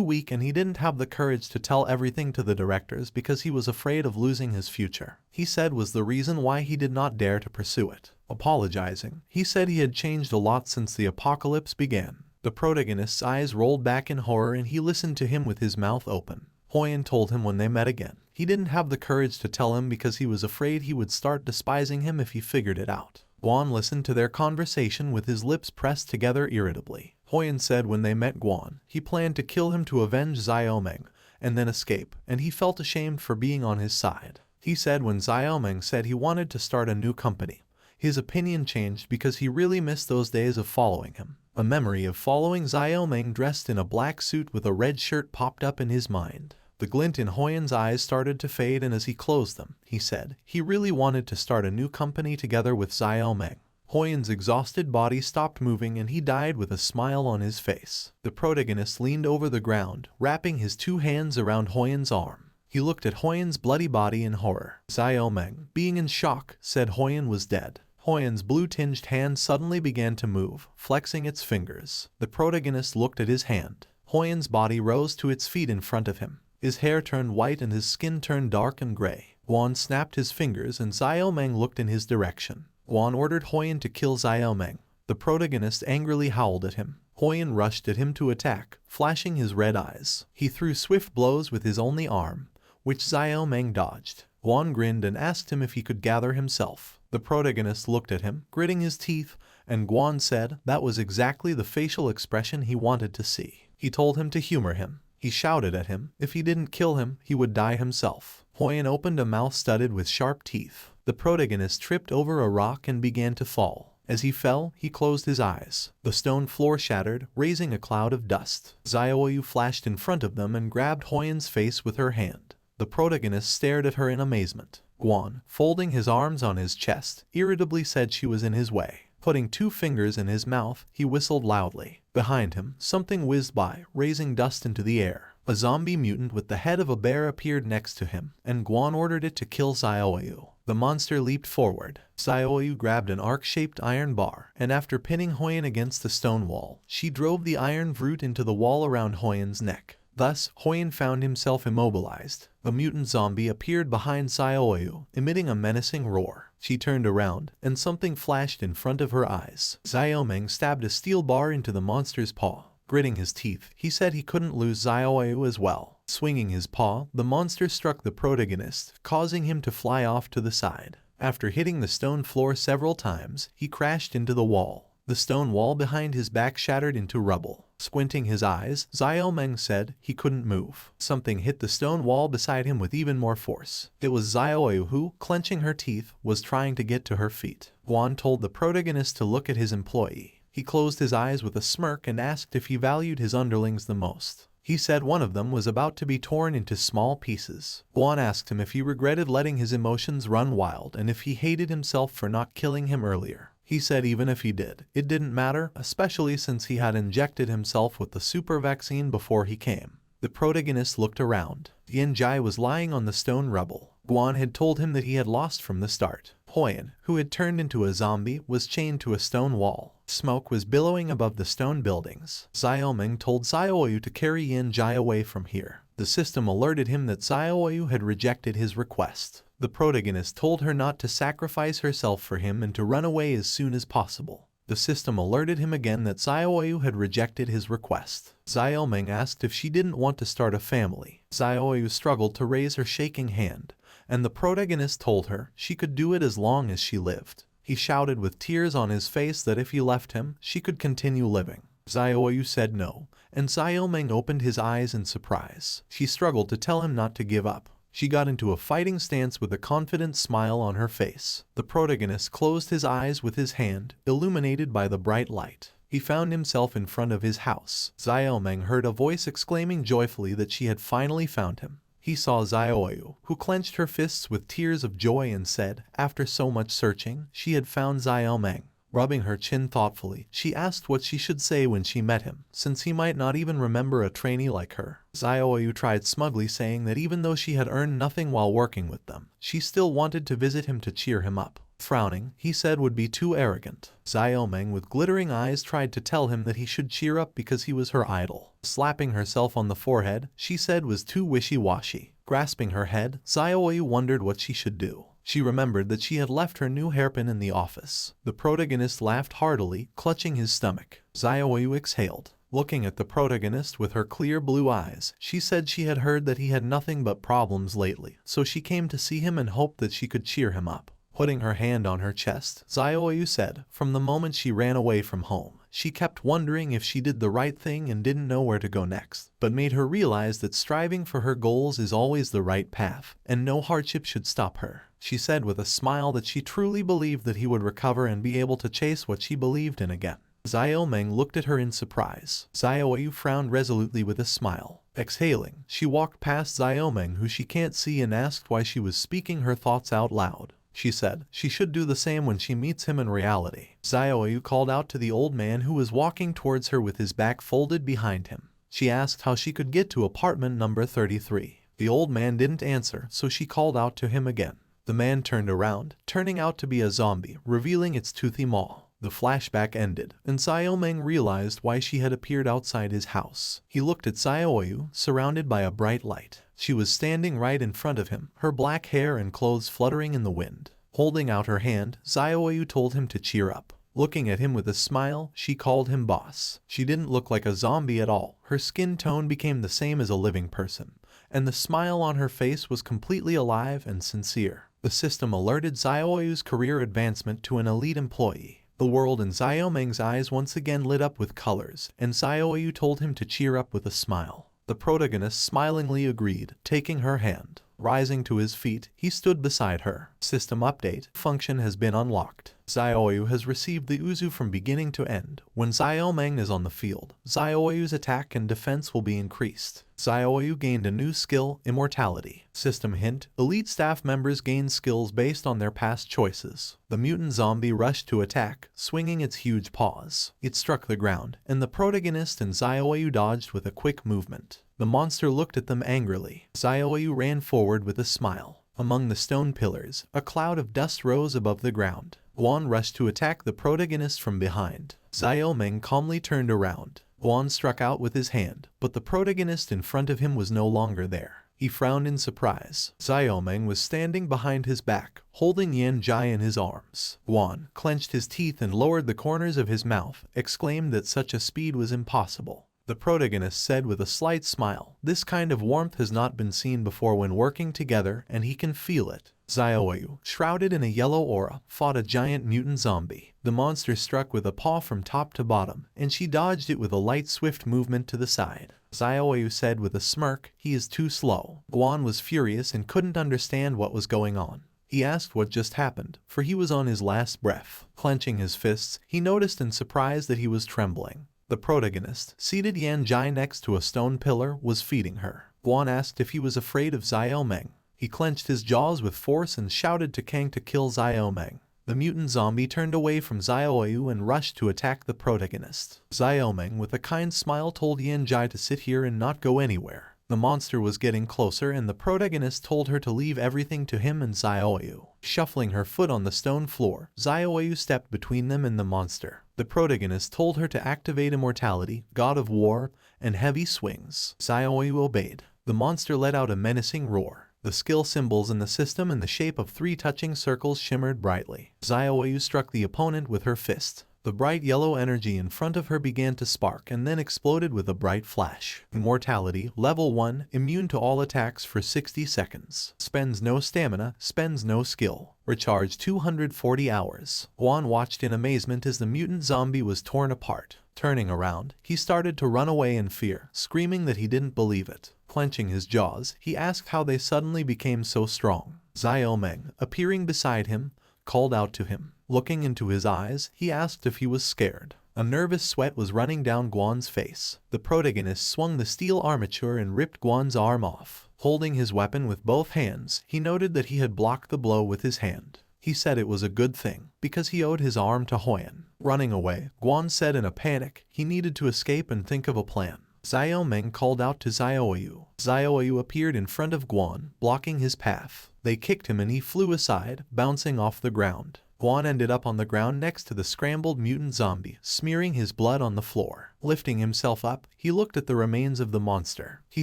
weak and he didn't have the courage to tell everything to the directors because he was afraid of losing his future. He said was the reason why he did not dare to pursue it. Apologizing, he said he had changed a lot since the apocalypse began. The protagonist's eyes rolled back in horror and he listened to him with his mouth open. Huyen told him when they met again. He didn't have the courage to tell him because he was afraid he would start despising him if he figured it out. Guan listened to their conversation with his lips pressed together irritably. Huyen said when they met Guan, he planned to kill him to avenge Xiaomeng and then escape, and he felt ashamed for being on his side. He said when Xiaomeng said he wanted to start a new company, his opinion changed because he really missed those days of following him. A memory of following Xiaomeng dressed in a black suit with a red shirt popped up in his mind. The glint in Huyen's eyes started to fade, and as he closed them, he said he really wanted to start a new company together with Xiaomeng. Huyen's exhausted body stopped moving and he died with a smile on his face. The protagonist leaned over the ground, wrapping his two hands around Huyen's arm. He looked at Huyen's bloody body in horror. Xiaomeng, being in shock, said Huyen was dead. Huyen's blue-tinged hand suddenly began to move, flexing its fingers. The protagonist looked at his hand. Huyen's body rose to its feet in front of him. His hair turned white and his skin turned dark and gray. Guan snapped his fingers and Xiaomeng looked in his direction. Guan ordered Huyen to kill Xiaomeng. The protagonist angrily howled at him. Huyen rushed at him to attack, flashing his red eyes. He threw swift blows with his only arm, which Xiaomeng dodged. Guan grinned and asked him if he could gather himself. The protagonist looked at him, gritting his teeth, and Guan said that was exactly the facial expression he wanted to see. He told him to humor him. He shouted at him. If he didn't kill him, he would die himself. Huyen opened a mouth studded with sharp teeth. The protagonist tripped over a rock and began to fall. As he fell, he closed his eyes. The stone floor shattered, raising a cloud of dust. Xiaoyu flashed in front of them and grabbed Huyen's face with her hand. The protagonist stared at her in amazement. Guan, folding his arms on his chest, irritably said she was in his way. Putting two fingers in his mouth, he whistled loudly. Behind him, something whizzed by, raising dust into the air. A zombie mutant with the head of a bear appeared next to him, and Guan ordered it to kill Xiaoyu. The monster leaped forward. Xiaoyu grabbed an arc-shaped iron bar, and after pinning Huyen against the stone wall, she drove the iron brute into the wall around Huyen's neck. Thus, Huyen found himself immobilized. The mutant zombie appeared behind Xiaoyu, emitting a menacing roar. She turned around, and something flashed in front of her eyes. Xiaomeng stabbed a steel bar into the monster's paw. Gritting his teeth, he said he couldn't lose Xiaoyu as well. Swinging his paw, the monster struck the protagonist, causing him to fly off to the side. After hitting the stone floor several times, he crashed into the wall. The stone wall behind his back shattered into rubble. Squinting his eyes, Xiaomeng said he couldn't move. Something hit the stone wall beside him with even more force. It was Xiaoyu who, clenching her teeth, was trying to get to her feet. Guan told the protagonist to look at his employee. He closed his eyes with a smirk and asked if he valued his underlings the most. He said one of them was about to be torn into small pieces. Guan asked him if he regretted letting his emotions run wild and if he hated himself for not killing him earlier. He said even if he did, it didn't matter, especially since he had injected himself with the super vaccine before he came. The protagonist looked around. Yin Jai was lying on the stone rubble. Guan had told him that he had lost from the start. Huyen, who had turned into a zombie, was chained to a stone wall. Smoke was billowing above the stone buildings. Xiaomeng told Xiaoyu to carry Yin Jai away from here. The system alerted him that Xiaoyu had rejected his request. The protagonist told her not to sacrifice herself for him and to run away as soon as possible. The system alerted him again that Xiaoyu had rejected his request. Xiaomeng asked if she didn't want to start a family. Xiaoyu struggled to raise her shaking hand, and the protagonist told her she could do it as long as she lived. He shouted with tears on his face that if he left him, she could continue living. Xiaoyu said no, and Xiaomeng opened his eyes in surprise. She struggled to tell him not to give up. She got into a fighting stance with a confident smile on her face. The protagonist closed his eyes with his hand, illuminated by the bright light. He found himself in front of his house. Xiaomeng heard a voice exclaiming joyfully that she had finally found him. he saw Xiaoyu, who clenched her fists with tears of joy and said, after so much searching, she had found Xiaomeng. Rubbing her chin thoughtfully, she asked what she should say when she met him, since he might not even remember a trainee like her. Xiaoyu tried smugly saying that even though she had earned nothing while working with them, she still wanted to visit him to cheer him up. Frowning, he said would be too arrogant. Xiaomeng with glittering eyes tried to tell him that he should cheer up because he was her idol. Slapping herself on the forehead, she said was too wishy-washy. Grasping her head, Xiaoyu wondered what she should do. She remembered that she had left her new hairpin in the office. The protagonist laughed heartily, clutching his stomach. Xiaoyu exhaled. Looking at the protagonist with her clear blue eyes, she said she had heard that he had nothing but problems lately, so she came to see him and hoped that she could cheer him up. Putting her hand on her chest, Xiaoyu said, from the moment she ran away from home, she kept wondering if she did the right thing and didn't know where to go next, but made her realize that striving for her goals is always the right path, and no hardship should stop her. She said with a smile that she truly believed that he would recover and be able to chase what she believed in again. Xiaomeng looked at her in surprise. Xiaoyu frowned resolutely with a smile. Exhaling, she walked past Xiaomeng, who she can't see, and asked why she was speaking her thoughts out loud. She said she should do the same when she meets him in reality. Xiaoyu called out to the old man who was walking towards her with his back folded behind him. She asked how she could get to apartment number 33. The old man didn't answer, so she called out to him again. The man turned around, turning out to be a zombie, revealing its toothy maw. The flashback ended, and Xiaomeng realized why she had appeared outside his house. He looked at Xiaoyu, surrounded by a bright light. She was standing right in front of him, her black hair and clothes fluttering in the wind. Holding out her hand, Xiaoyu told him to cheer up. Looking at him with a smile, she called him boss. She didn't look like a zombie at all. Her skin tone became the same as a living person, and the smile on her face was completely alive and sincere. The system alerted Xiaoyu's career advancement to an elite employee. The world in Xiaomeng's eyes once again lit up with colors, and Xiaoyu told him to cheer up with a smile. The protagonist smilingly agreed, taking her hand. Rising to his feet, he stood beside her. System update. Function has been unlocked. Xiaoyu has received the Uzu from beginning to end. When Xiaomeng is on the field, Xiaoyu's attack and defense will be increased. Xiaoyu gained a new skill, Immortality. System hint. Elite staff members gain skills based on their past choices. The mutant zombie rushed to attack, swinging its huge paws. It struck the ground, and the protagonist and Xiaoyu dodged with a quick movement. The monster looked at them angrily. Xiaoyu ran forward with a smile. Among the stone pillars, a cloud of dust rose above the ground. Guan rushed to attack the protagonist from behind. Xiaomeng calmly turned around. Guan struck out with his hand, but the protagonist in front of him was no longer there. He frowned in surprise. Xiaomeng was standing behind his back, holding Yan Jai in his arms. Guan clenched his teeth and lowered the corners of his mouth, exclaimed that such a speed was impossible. The protagonist said with a slight smile, "This kind of warmth has not been seen before when working together, and he can feel it." Xiaoyu, shrouded in a yellow aura, fought a giant mutant zombie. The monster struck with a paw from top to bottom, and she dodged it with a light, swift movement to the side. Xiaoyu said with a smirk, "He is too slow." Guan was furious and couldn't understand what was going on. He asked what just happened, for he was on his last breath. Clenching his fists, he noticed in surprise that he was trembling. The protagonist, seated Yan Jai next to a stone pillar, was feeding her. Guan asked if he was afraid of Xiaomeng. He clenched his jaws with force and shouted to Kang to kill Xiaomeng. The mutant zombie turned away from Xiaoyu and rushed to attack the protagonist. Xiaomeng, with a kind smile, told Yan Jai to sit here and not go anywhere. The monster was getting closer, and the protagonist told her to leave everything to him and Xiaoyu. Shuffling her foot on the stone floor, Xiaoyu stepped between them and the monster. The protagonist told her to activate Immortality, God of War, and Heavy Swings. Xiaoyu obeyed. The monster let out a menacing roar. The skill symbols in the system in the shape of 3 touching circles shimmered brightly. Xiaoyu struck the opponent with her fist. The bright yellow energy in front of her began to spark and then exploded with a bright flash. Immortality, level 1, immune to all attacks for 60 seconds. Spends no stamina, spends no skill. Recharge 240 hours. Guan watched in amazement as the mutant zombie was torn apart. Turning around, he started to run away in fear, screaming that he didn't believe it. Clenching his jaws, he asked how they suddenly became so strong. Xiaomeng, appearing beside him, called out to him. Looking into his eyes, he asked if he was scared. A nervous sweat was running down Guan's face. The protagonist swung the steel armature and ripped Guan's arm off. Holding his weapon with both hands, he noted that he had blocked the blow with his hand. He said it was a good thing, because he owed his arm to Huyan. Running away, Guan said in a panic he needed to escape and think of a plan. Xiao Meng called out to Xiaoyu. Xiaoyu appeared in front of Guan, blocking his path. They kicked him and he flew aside, bouncing off the ground. Guan ended up on the ground next to the scrambled mutant zombie, smearing his blood on the floor. Lifting himself up, he looked at the remains of the monster. He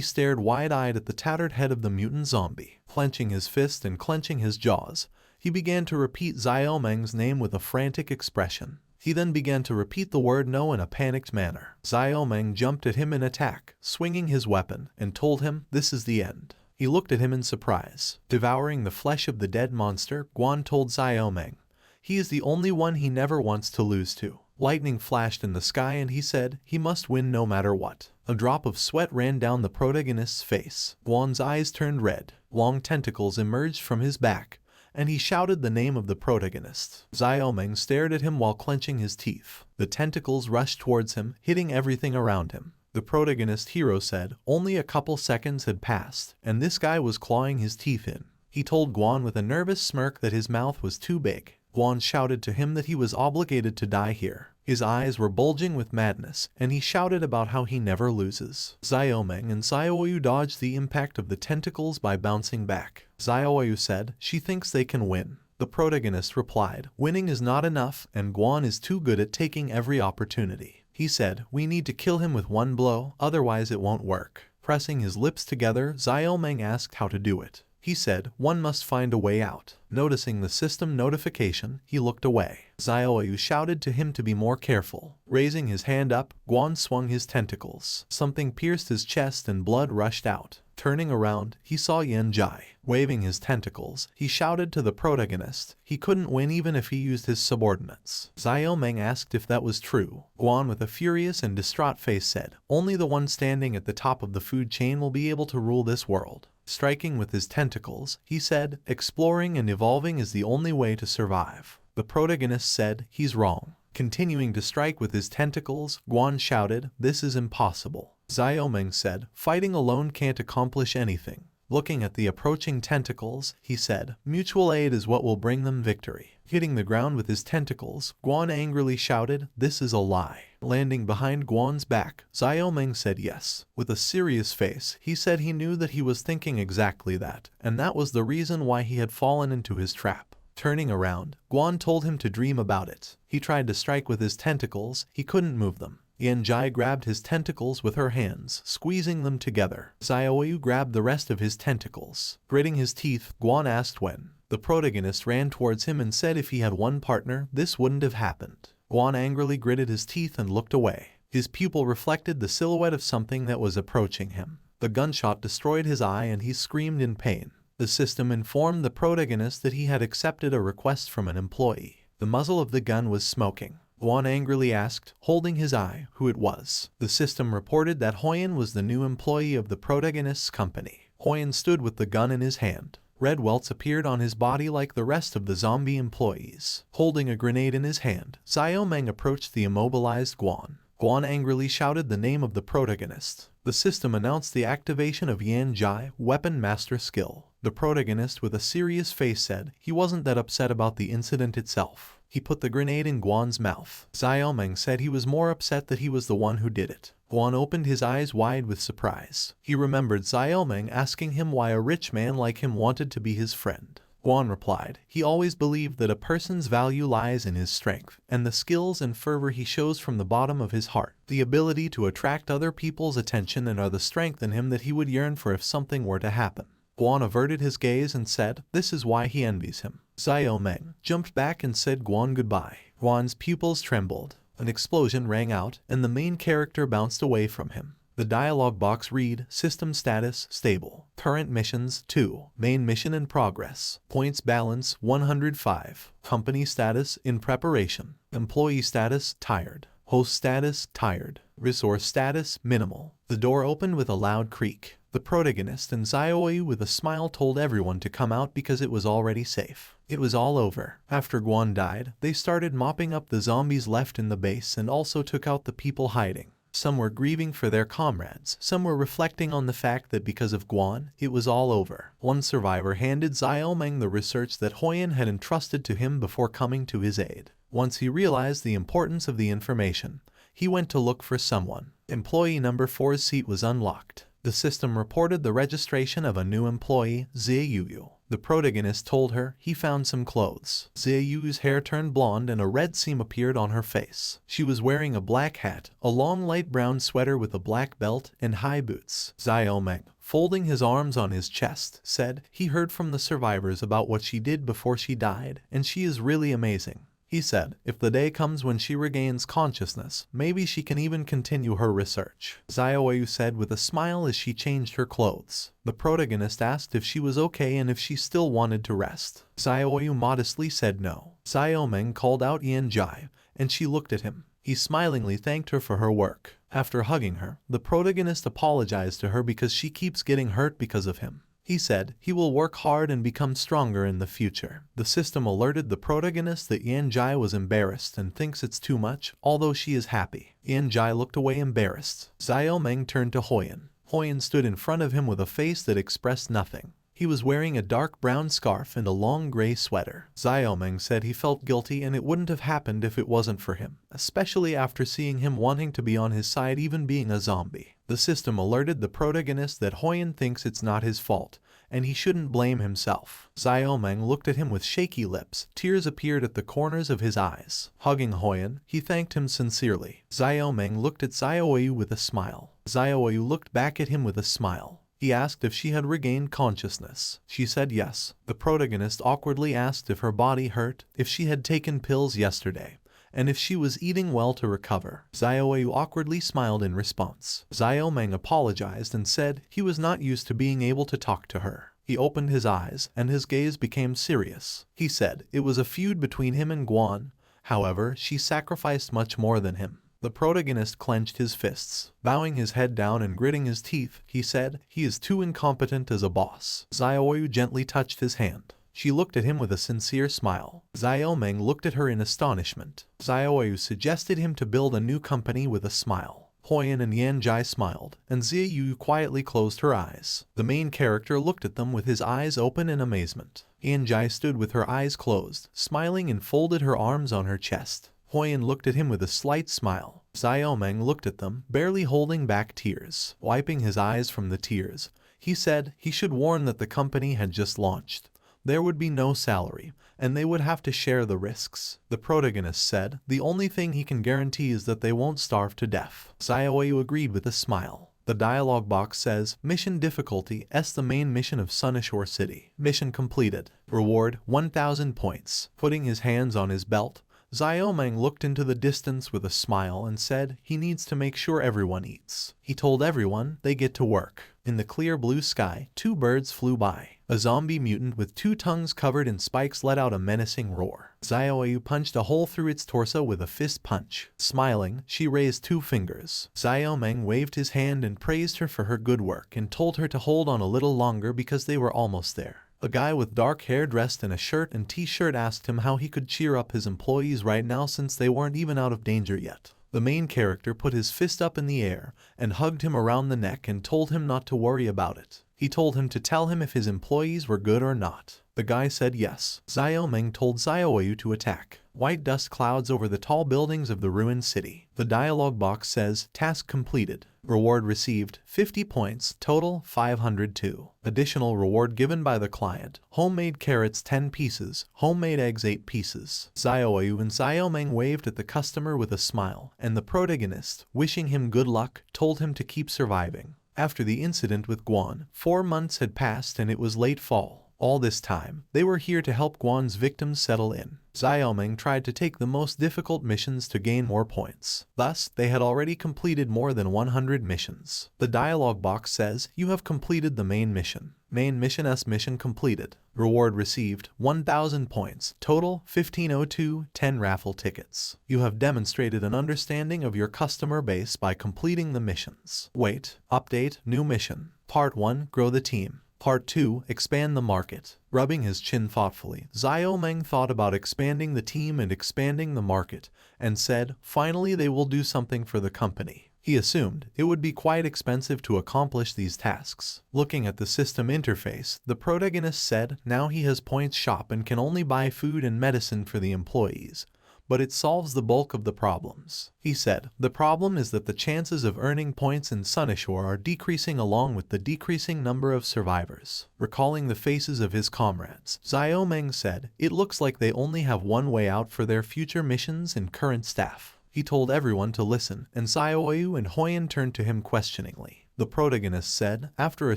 stared wide-eyed at the tattered head of the mutant zombie. Clenching his fist and clenching his jaws, he began to repeat Xiao Meng's name with a frantic expression. He then began to repeat the word no in a panicked manner. Xiao Meng jumped at him in attack, swinging his weapon, and told him, "This is the end." He looked at him in surprise. Devouring the flesh of the dead monster, Guan told Xiao Meng, "He is the only one he never wants to lose to." Lightning flashed in the sky and he said he must win no matter what. A drop of sweat ran down the protagonist's face. Guan's eyes turned red. Long tentacles emerged from his back, and he shouted the name of the protagonist. Xiao Meng stared at him while clenching his teeth. The tentacles rushed towards him, hitting everything around him. The protagonist hero said only a couple seconds had passed, and this guy was clawing his teeth in. He told Guan with a nervous smirk that his mouth was too big. Guan shouted to him that he was obligated to die here. His eyes were bulging with madness, and he shouted about how he never loses. Xiao Meng and Xiaoyu dodged the impact of the tentacles by bouncing back. Xiaoyu said she thinks they can win. The protagonist replied, "Winning is not enough, and Guan is too good at taking every opportunity." He said, "We need to kill him with one blow, otherwise it won't work." Pressing his lips together, Xiao Meng asked how to do it. He said, "One must find a way out." Noticing the system notification, he looked away. Xiaoyu shouted to him to be more careful. Raising his hand up, Guan swung his tentacles. Something pierced his chest and blood rushed out. Turning around, he saw Yan Jai. Waving his tentacles, he shouted to the protagonist. He couldn't win even if he used his subordinates. Xiao Meng asked if that was true. Guan with a furious and distraught face said, "Only the one standing at the top of the food chain will be able to rule this world." Striking with his tentacles, he said, "Exploring and evolving is the only way to survive." The protagonist said, "He's wrong." Continuing to strike with his tentacles, Guan shouted, "This is impossible." Xiao Meng said, "Fighting alone can't accomplish anything." Looking at the approaching tentacles, he said, "Mutual aid is what will bring them victory." Hitting the ground with his tentacles, Guan angrily shouted, "This is a lie." Landing behind Guan's back, Xiao Meng said yes. With a serious face, he said he knew that he was thinking exactly that, and that was the reason why he had fallen into his trap. Turning around, Guan told him to dream about it. He tried to strike with his tentacles, he couldn't move them. Yan Jai grabbed his tentacles with her hands, squeezing them together. Xiaoyu grabbed the rest of his tentacles. Gritting his teeth, Guan asked when. The protagonist ran towards him and said if he had one partner, this wouldn't have happened. Guan angrily gritted his teeth and looked away. His pupil reflected the silhouette of something that was approaching him. The gunshot destroyed his eye and he screamed in pain. The system informed the protagonist that he had accepted a request from an employee. The muzzle of the gun was smoking. Guan angrily asked, holding his eye, who it was. The system reported that Huyan was the new employee of the protagonist's company. Huyan stood with the gun in his hand. Red welts appeared on his body like the rest of the zombie employees. Holding a grenade in his hand, Xiao Meng approached the immobilized Guan. Guan angrily shouted the name of the protagonist. The system announced the activation of Yan Jai, Weapon Master Skill. The protagonist with a serious face said he wasn't that upset about the incident itself. He put the grenade in Guan's mouth. Xiao Meng said he was more upset that he was the one who did it. Guan opened his eyes wide with surprise. He remembered Xiao Meng asking him why a rich man like him wanted to be his friend. Guan replied, he always believed that a person's value lies in his strength, and the skills and fervor he shows from the bottom of his heart, the ability to attract other people's attention and are the strength in him that he would yearn for if something were to happen. Guan averted his gaze and said, this is why he envies him. Xiao Meng jumped back and said Guan goodbye. Guan's pupils trembled. An explosion rang out, and the main character bounced away from him. The dialog box read, System Status, Stable. Current Missions, 2. Main Mission in Progress. Points Balance, 105. Company Status, In Preparation. Employee Status, Tired. Host Status, Tired. Resource Status, Minimal. The door opened with a loud creak. The protagonist and Xiaoyu with a smile told everyone to come out because it was already safe. It was all over. After Guan died, they started mopping up the zombies left in the base and also took out the people hiding. Some were grieving for their comrades, some were reflecting on the fact that because of Guan, it was all over. One survivor handed Xiaomeng the research that Huyan had entrusted to him before coming to his aid. Once he realized the importance of the information, he went to look for someone. Employee number 4's seat was unlocked. The system reported the registration of a new employee, Ziyuyu. The protagonist told her he found some clothes. Ziyu's hair turned blonde and a red seam appeared on her face. She was wearing a black hat, a long light brown sweater with a black belt, and high boots. Xiaomeng, folding his arms on his chest, said he heard from the survivors about what she did before she died, and she is really amazing. He said, if the day comes when she regains consciousness, maybe she can even continue her research. Xiaoyu said with a smile as she changed her clothes. The protagonist asked if she was okay and if she still wanted to rest. Xiaoyu modestly said no. Xiaomeng called out Yanjai, and she looked at him. He smilingly thanked her for her work. After hugging her, the protagonist apologized to her because she keeps getting hurt because of him. He said he will work hard and become stronger in the future. The system alerted the protagonist that Yanjai was embarrassed and thinks it's too much, although she is happy. Yanjai looked away embarrassed. Xiaomeng turned to Huyan. Huyan stood in front of him with a face that expressed nothing. He was wearing a dark brown scarf and a long gray sweater. Xiaomeng said he felt guilty and it wouldn't have happened if it wasn't for him, especially after seeing him wanting to be on his side even being a zombie. The system alerted the protagonist that Huyan thinks it's not his fault, and he shouldn't blame himself. Xiaomeng looked at him with shaky lips. Tears appeared at the corners of his eyes. Hugging Huyan, he thanked him sincerely. Xiaomeng looked at Xiaoyu with a smile. Xiaoyu looked back at him with a smile. He asked if she had regained consciousness. She said yes. The protagonist awkwardly asked if her body hurt, if she had taken pills yesterday, and if she was eating well to recover. Xiaoyu awkwardly smiled in response. Xiaomeng apologized and said he was not used to being able to talk to her. He opened his eyes, and his gaze became serious. He said it was a feud between him and Guan. However, she sacrificed much more than him. The protagonist clenched his fists. Bowing his head down and gritting his teeth, he said he is too incompetent as a boss. Xiaoyu gently touched his hand. She looked at him with a sincere smile. Xiaomeng looked at her in astonishment. Xiaoyu suggested him to build a new company with a smile. Huyan and Yanjai smiled, and Ziyu quietly closed her eyes. The main character looked at them with his eyes open in amazement. Yanjai stood with her eyes closed, smiling and folded her arms on her chest. Huyan looked at him with a slight smile. Xiaomeng looked at them, barely holding back tears. Wiping his eyes from the tears, he said he should warn that the company had just launched. There would be no salary, and they would have to share the risks. The protagonist said the only thing he can guarantee is that they won't starve to death. Xiaoyu agreed with a smile. The dialogue box says, Mission difficulty S the main mission of Sunashore City. Mission completed. Reward 1000 points. Putting his hands on his belt, Xiaomeng looked into the distance with a smile and said he needs to make sure everyone eats. He told everyone they get to work. In the clear blue sky, 2 birds flew by. A zombie mutant with 2 tongues covered in spikes let out a menacing roar. Xiaoyu punched a hole through its torso with a fist punch. Smiling, she raised 2 fingers. Xiaomeng waved his hand and praised her for her good work and told her to hold on a little longer because they were almost there. A guy with dark hair dressed in a shirt and t-shirt asked him how he could cheer up his employees right now since they weren't even out of danger yet. The main character put his fist up in the air and hugged him around the neck and told him not to worry about it. He told him to tell him if his employees were good or not. The guy said yes. Xiaomeng told Xiaoyu to attack. White dust clouds over the tall buildings of the ruined city. The dialogue box says, Task completed. Reward received, 50 points, total 502. Additional reward given by the client, homemade carrots 10 pieces, homemade eggs 8 pieces. Xiaoyu and Xiaomeng waved at the customer with a smile, and the protagonist, wishing him good luck, told him to keep surviving. After the incident with Guan, 4 months had passed and it was late fall. All this time, they were here to help Guan's victims settle in. Xiaomeng tried to take the most difficult missions to gain more points. Thus, they had already completed more than 100 missions. The dialogue box says, You have completed the main mission. Main mission S mission completed. Reward received, 1000 points. Total, 1502, 10 raffle tickets. You have demonstrated an understanding of your customer base by completing the missions. Wait, update, new mission. Part 1, grow the team. Part 2, expand the market. Rubbing his chin thoughtfully, Xiaomeng thought about expanding the team and expanding the market, and said, finally they will do something for the company. He assumed it would be quite expensive to accomplish these tasks. Looking at the system interface, the protagonist said now he has points shop and can only buy food and medicine for the employees. But it solves the bulk of the problems. He said, the problem is that the chances of earning points in Sunashore are decreasing along with the decreasing number of survivors. Recalling the faces of his comrades, Xiaomeng said, it looks like they only have one way out for their future missions and current staff. He told everyone to listen, and Xiaoyu and Huyan turned to him questioningly. The protagonist said, after a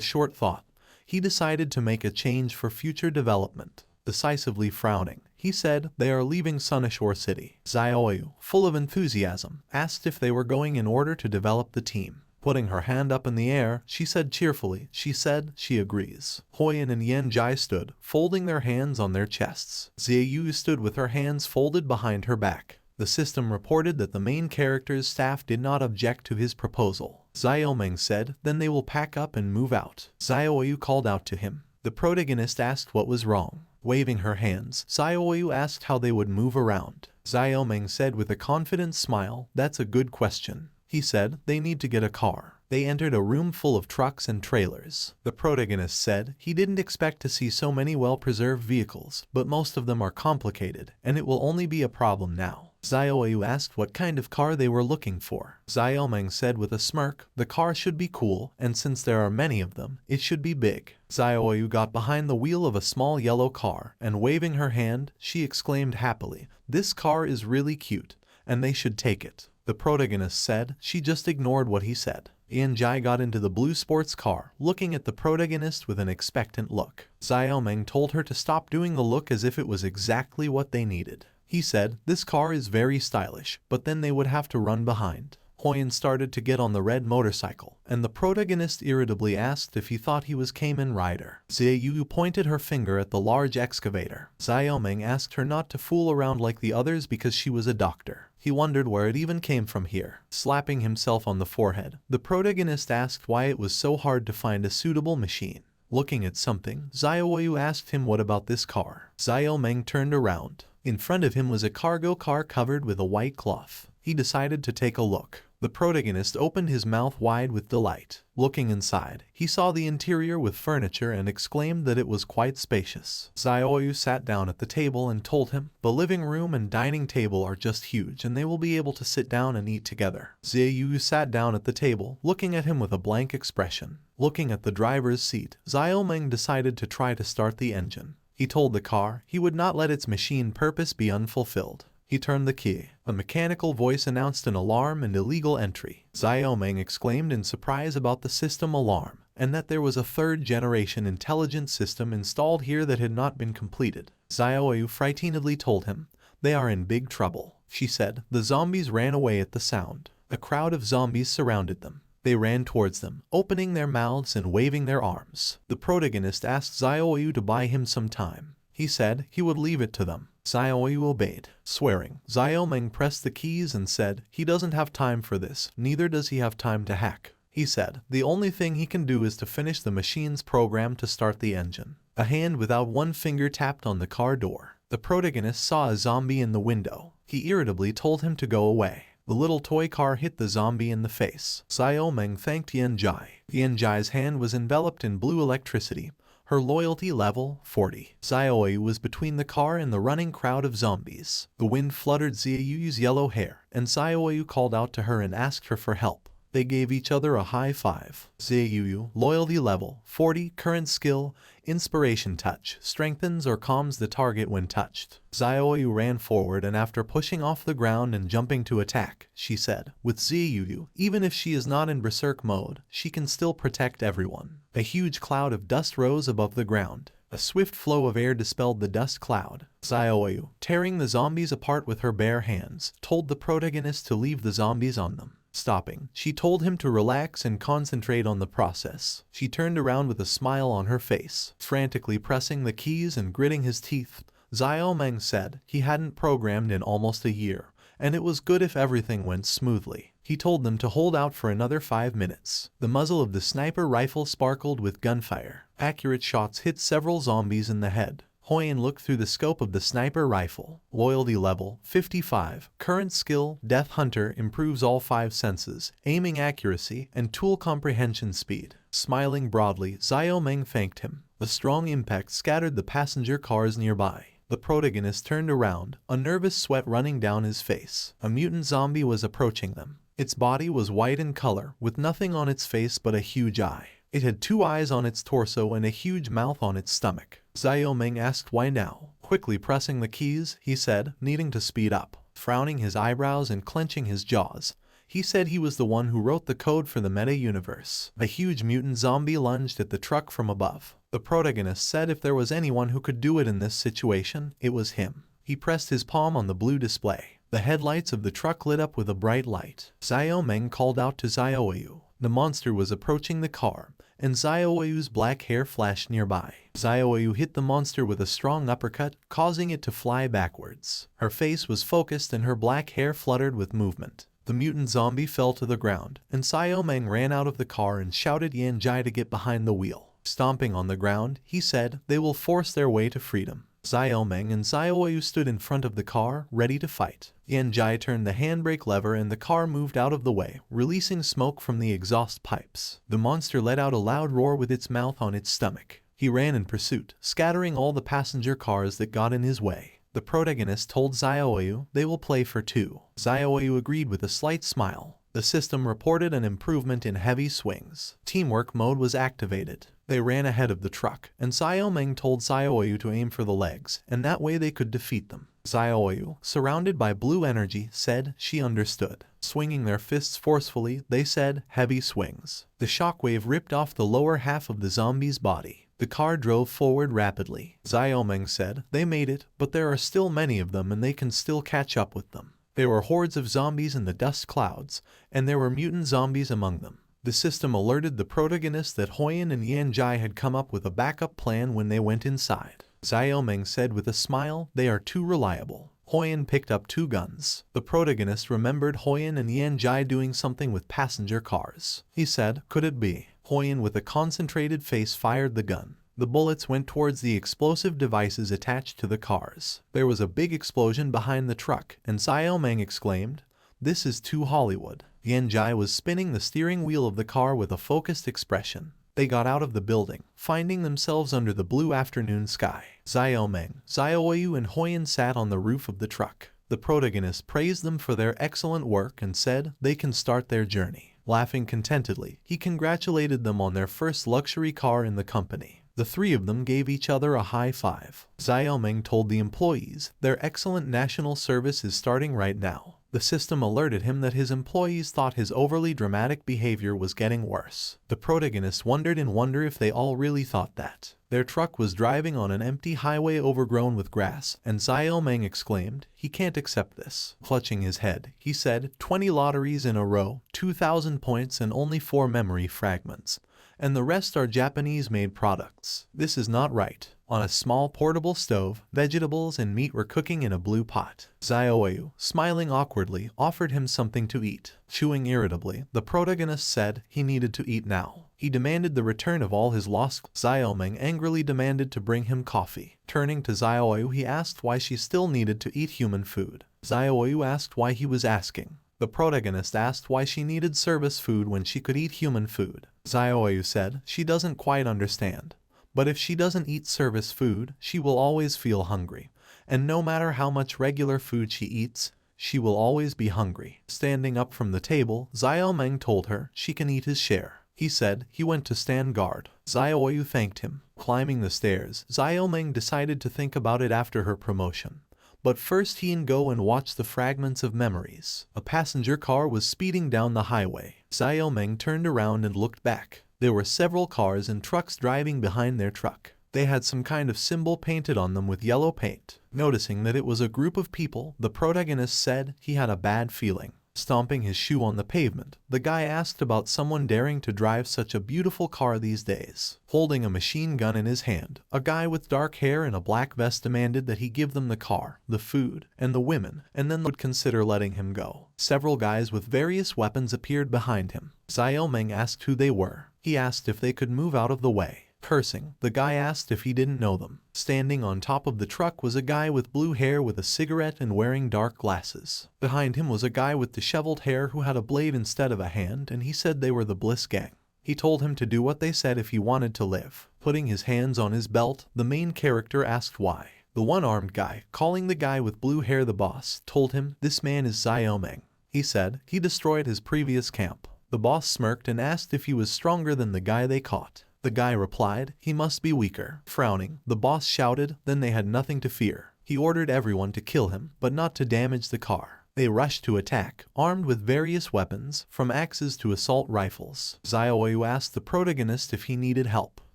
short thought, he decided to make a change for future development. Decisively frowning, he said, they are leaving Sunashore City. Xiaoyu, full of enthusiasm, asked if they were going in order to develop the team. Putting her hand up in the air, she said cheerfully, she agrees. Huyan and Yanjai stood, folding their hands on their chests. Xiaoyu stood with her hands folded behind her back. The system reported that the main character's staff did not object to his proposal. Xiaomeng said, then they will pack up and move out. Xiaoyu called out to him. The protagonist asked what was wrong. Waving her hands, Xiaoyu asked how they would move around. Xiaomeng said with a confident smile, that's a good question. He said, they need to get a car. They entered a room full of trucks and trailers. The protagonist said he didn't expect to see so many well-preserved vehicles, but most of them are complicated, and it will only be a problem now. Xiaoyu asked what kind of car they were looking for. Xiaomeng said with a smirk, the car should be cool, and since there are many of them, it should be big. Xiaoyu got behind the wheel of a small yellow car, and waving her hand, she exclaimed happily, this car is really cute, and they should take it. The protagonist said, she just ignored what he said. Yanjai got into the blue sports car, looking at the protagonist with an expectant look. Xiaomeng told her to stop doing the look as if it was exactly what they needed. He said, this car is very stylish, but then they would have to run behind. Huyan started to get on the red motorcycle, and the protagonist irritably asked if he thought he was Kamen Rider. Xiaoyu pointed her finger at the large excavator. Xiaomeng asked her not to fool around like the others because she was a doctor. He wondered where it even came from here. Slapping himself on the forehead, the protagonist asked why it was so hard to find a suitable machine. Looking at something, Xiaoyu asked him what about this car. Xiaomeng turned around. In front of him was a cargo car covered with a white cloth. He decided to take a look. The protagonist opened his mouth wide with delight. Looking inside, he saw the interior with furniture and exclaimed that it was quite spacious. Xiaoyu sat down at the table and told him, the living room and dining table are just huge and they will be able to sit down and eat together. Xiaoyu sat down at the table, looking at him with a blank expression. Looking at the driver's seat, Xiaomeng decided to try to start the engine. He told the car he would not let its machine purpose be unfulfilled. He turned the key. A mechanical voice announced an alarm and illegal entry. Xiaomeng exclaimed in surprise about the system alarm, and that there was a third-generation intelligent system installed here that had not been completed. Xiaoyu frightenedly told him, they are in big trouble. She said, the zombies ran away at the sound. A crowd of zombies surrounded them. They ran towards them, opening their mouths and waving their arms. The protagonist asked Xiaoyu to buy him some time. He said he would leave it to them. Xiaoyu obeyed. Swearing, Xiaomeng pressed the keys and said, he doesn't have time for this, neither does he have time to hack. He said, the only thing he can do is to finish the machine's program to start the engine. A hand without one finger tapped on the car door. The protagonist saw a zombie in the window. He irritably told him to go away. The little toy car hit the zombie in the face. Xiaomeng thanked Yanjai. Yanjai's hand was enveloped in blue electricity. Her loyalty level, 40. Xiaoyu was between the car and the running crowd of zombies. The wind fluttered Xiaoyu's yellow hair, and Xiaoyu called out to her and asked her for help. They gave each other a high five. Xiaoyu, loyalty level, 40, current skill, inspiration touch, strengthens or calms the target when touched. Xiaoyu ran forward and after pushing off the ground and jumping to attack, she said, with Xiaoyu, even if she is not in berserk mode, she can still protect everyone. A huge cloud of dust rose above the ground. A swift flow of air dispelled the dust cloud. Xiaoyu, tearing the zombies apart with her bare hands, told the protagonist to leave the zombies on them. Stopping, she told him to relax and concentrate on the process. She turned around with a smile on her face. Frantically pressing the keys and gritting his teeth, Xiaomeng said he hadn't programmed in almost a year, and it was good if everything went smoothly. He told them to hold out for another 5 minutes. The muzzle of the sniper rifle sparkled with gunfire. Accurate shots hit several zombies in the head. Hoyan looked through the scope of the sniper rifle. Loyalty level 55. Current skill Death Hunter improves all 5 senses, aiming accuracy, and tool comprehension speed. Smiling broadly, Xiao Meng thanked him. A strong impact scattered the passenger cars nearby. The protagonist turned around, a nervous sweat running down his face. A mutant zombie was approaching them. Its body was white in color, with nothing on its face but a huge eye. It had 2 eyes on its torso and a huge mouth on its stomach. Xiao Meng asked why now. Quickly pressing the keys, he said, needing to speed up. Frowning his eyebrows and clenching his jaws, he said he was the one who wrote the code for the meta-universe. A huge mutant zombie lunged at the truck from above. The protagonist said if there was anyone who could do it in this situation, it was him. He pressed his palm on the blue display. The headlights of the truck lit up with a bright light. Xiao Meng called out to Xiaoyu. The monster was approaching the car, and Xiaoyu's black hair flashed nearby. Xiaoyu hit the monster with a strong uppercut, causing it to fly backwards. Her face was focused and her black hair fluttered with movement. The mutant zombie fell to the ground, and Xiao Meng ran out of the car and shouted Yan Jai to get behind the wheel. Stomping on the ground, he said, they will force their way to freedom. Xiao Meng and Xiaoyu stood in front of the car, ready to fight. Yan Jai turned the handbrake lever and the car moved out of the way, releasing smoke from the exhaust pipes. The monster let out a loud roar with its mouth on its stomach. He ran in pursuit, scattering all the passenger cars that got in his way. The protagonist told Xiaoyu they will play for 2. Xiaoyu agreed with a slight smile. The system reported an improvement in heavy swings. Teamwork mode was activated. They ran ahead of the truck, and Xiao Meng told Xiaoyu to aim for the legs, and that way they could defeat them. Xiaoyu, surrounded by blue energy, said she understood. Swinging their fists forcefully, they said, heavy swings. The shockwave ripped off the lower half of the zombie's body. The car drove forward rapidly. Xiao Meng said, they made it, but there are still many of them and they can still catch up with them. There were hordes of zombies in the dust clouds, and there were mutant zombies among them. The system alerted the protagonist that Hoyan and Yan Jai had come up with a backup plan when they went inside. Xiao Meng said with a smile, they are too reliable. Hoyan picked up 2 guns. The protagonist remembered Hoyan and Yan Jai doing something with passenger cars. He said, could it be? Hoyan with a concentrated face fired the gun. The bullets went towards the explosive devices attached to the cars. There was a big explosion behind the truck, and Xiao Meng exclaimed, this is too Hollywood. Yan Jai was spinning the steering wheel of the car with a focused expression. They got out of the building, finding themselves under the blue afternoon sky. Xiao Meng, Xiaoyu and Hoyan sat on the roof of the truck. The protagonist praised them for their excellent work and said they can start their journey. Laughing contentedly, he congratulated them on their first luxury car in the company. The 3 of them gave each other a high five. Xiao Meng told the employees, their excellent national service is starting right now. The system alerted him that his employees thought his overly dramatic behavior was getting worse. The protagonist wondered in wonder if they all really thought that. Their truck was driving on an empty highway overgrown with grass, and Xiao Meng exclaimed, he can't accept this. Clutching his head, he said, 20 lotteries in a row, 2,000 points and only 4 memory fragments. And the rest are Japanese-made products. This is not right. On a small portable stove, vegetables and meat were cooking in a blue pot. Xiaoyu, smiling awkwardly, offered him something to eat. Chewing irritably, the protagonist said he needed to eat now. He demanded the return of all his lost. Xiao Meng angrily demanded to bring him coffee. Turning to Xiaoyu, he asked why she still needed to eat human food. Xiaoyu asked why he was asking. The protagonist asked why she needed service food when she could eat human food. Xiaoyu said she doesn't quite understand. But if she doesn't eat service food, she will always feel hungry. And no matter how much regular food she eats, she will always be hungry. Standing up from the table, Xiao Meng told her she can eat his share. He said he went to stand guard. Xiaoyu thanked him. Climbing the stairs, Xiao Meng decided to think about it after her promotion. But first he and go and watch the fragments of memories. A passenger car was speeding down the highway. Xiao Meng turned around and looked back. There were several cars and trucks driving behind their truck. They had some kind of symbol painted on them with yellow paint. Noticing that it was a group of people, the protagonist said he had a bad feeling. Stomping his shoe on the pavement, the guy asked about someone daring to drive such a beautiful car these days. Holding a machine gun in his hand, a guy with dark hair and a black vest demanded that he give them the car, the food, and the women, and then would consider letting him go. Several guys with various weapons appeared behind him. Xiao Meng asked who they were. He asked if they could move out of the way. Cursing, the guy asked if he didn't know them. Standing on top of the truck was a guy with blue hair with a cigarette and wearing dark glasses. Behind him was a guy with disheveled hair who had a blade instead of a hand, and he said they were the Bliss Gang. He told him to do what they said if he wanted to live. Putting his hands on his belt, the main character asked why. The one-armed guy, calling the guy with blue hair the boss, told him, "This man is Xiaoming." He said he destroyed his previous camp. The boss smirked and asked if he was stronger than the guy they caught. The guy replied, "He must be weaker." Frowning, the boss shouted, then they had nothing to fear. He ordered everyone to kill him, but not to damage the car. They rushed to attack, armed with various weapons, from axes to assault rifles. Xiaoyu asked the protagonist if he needed help.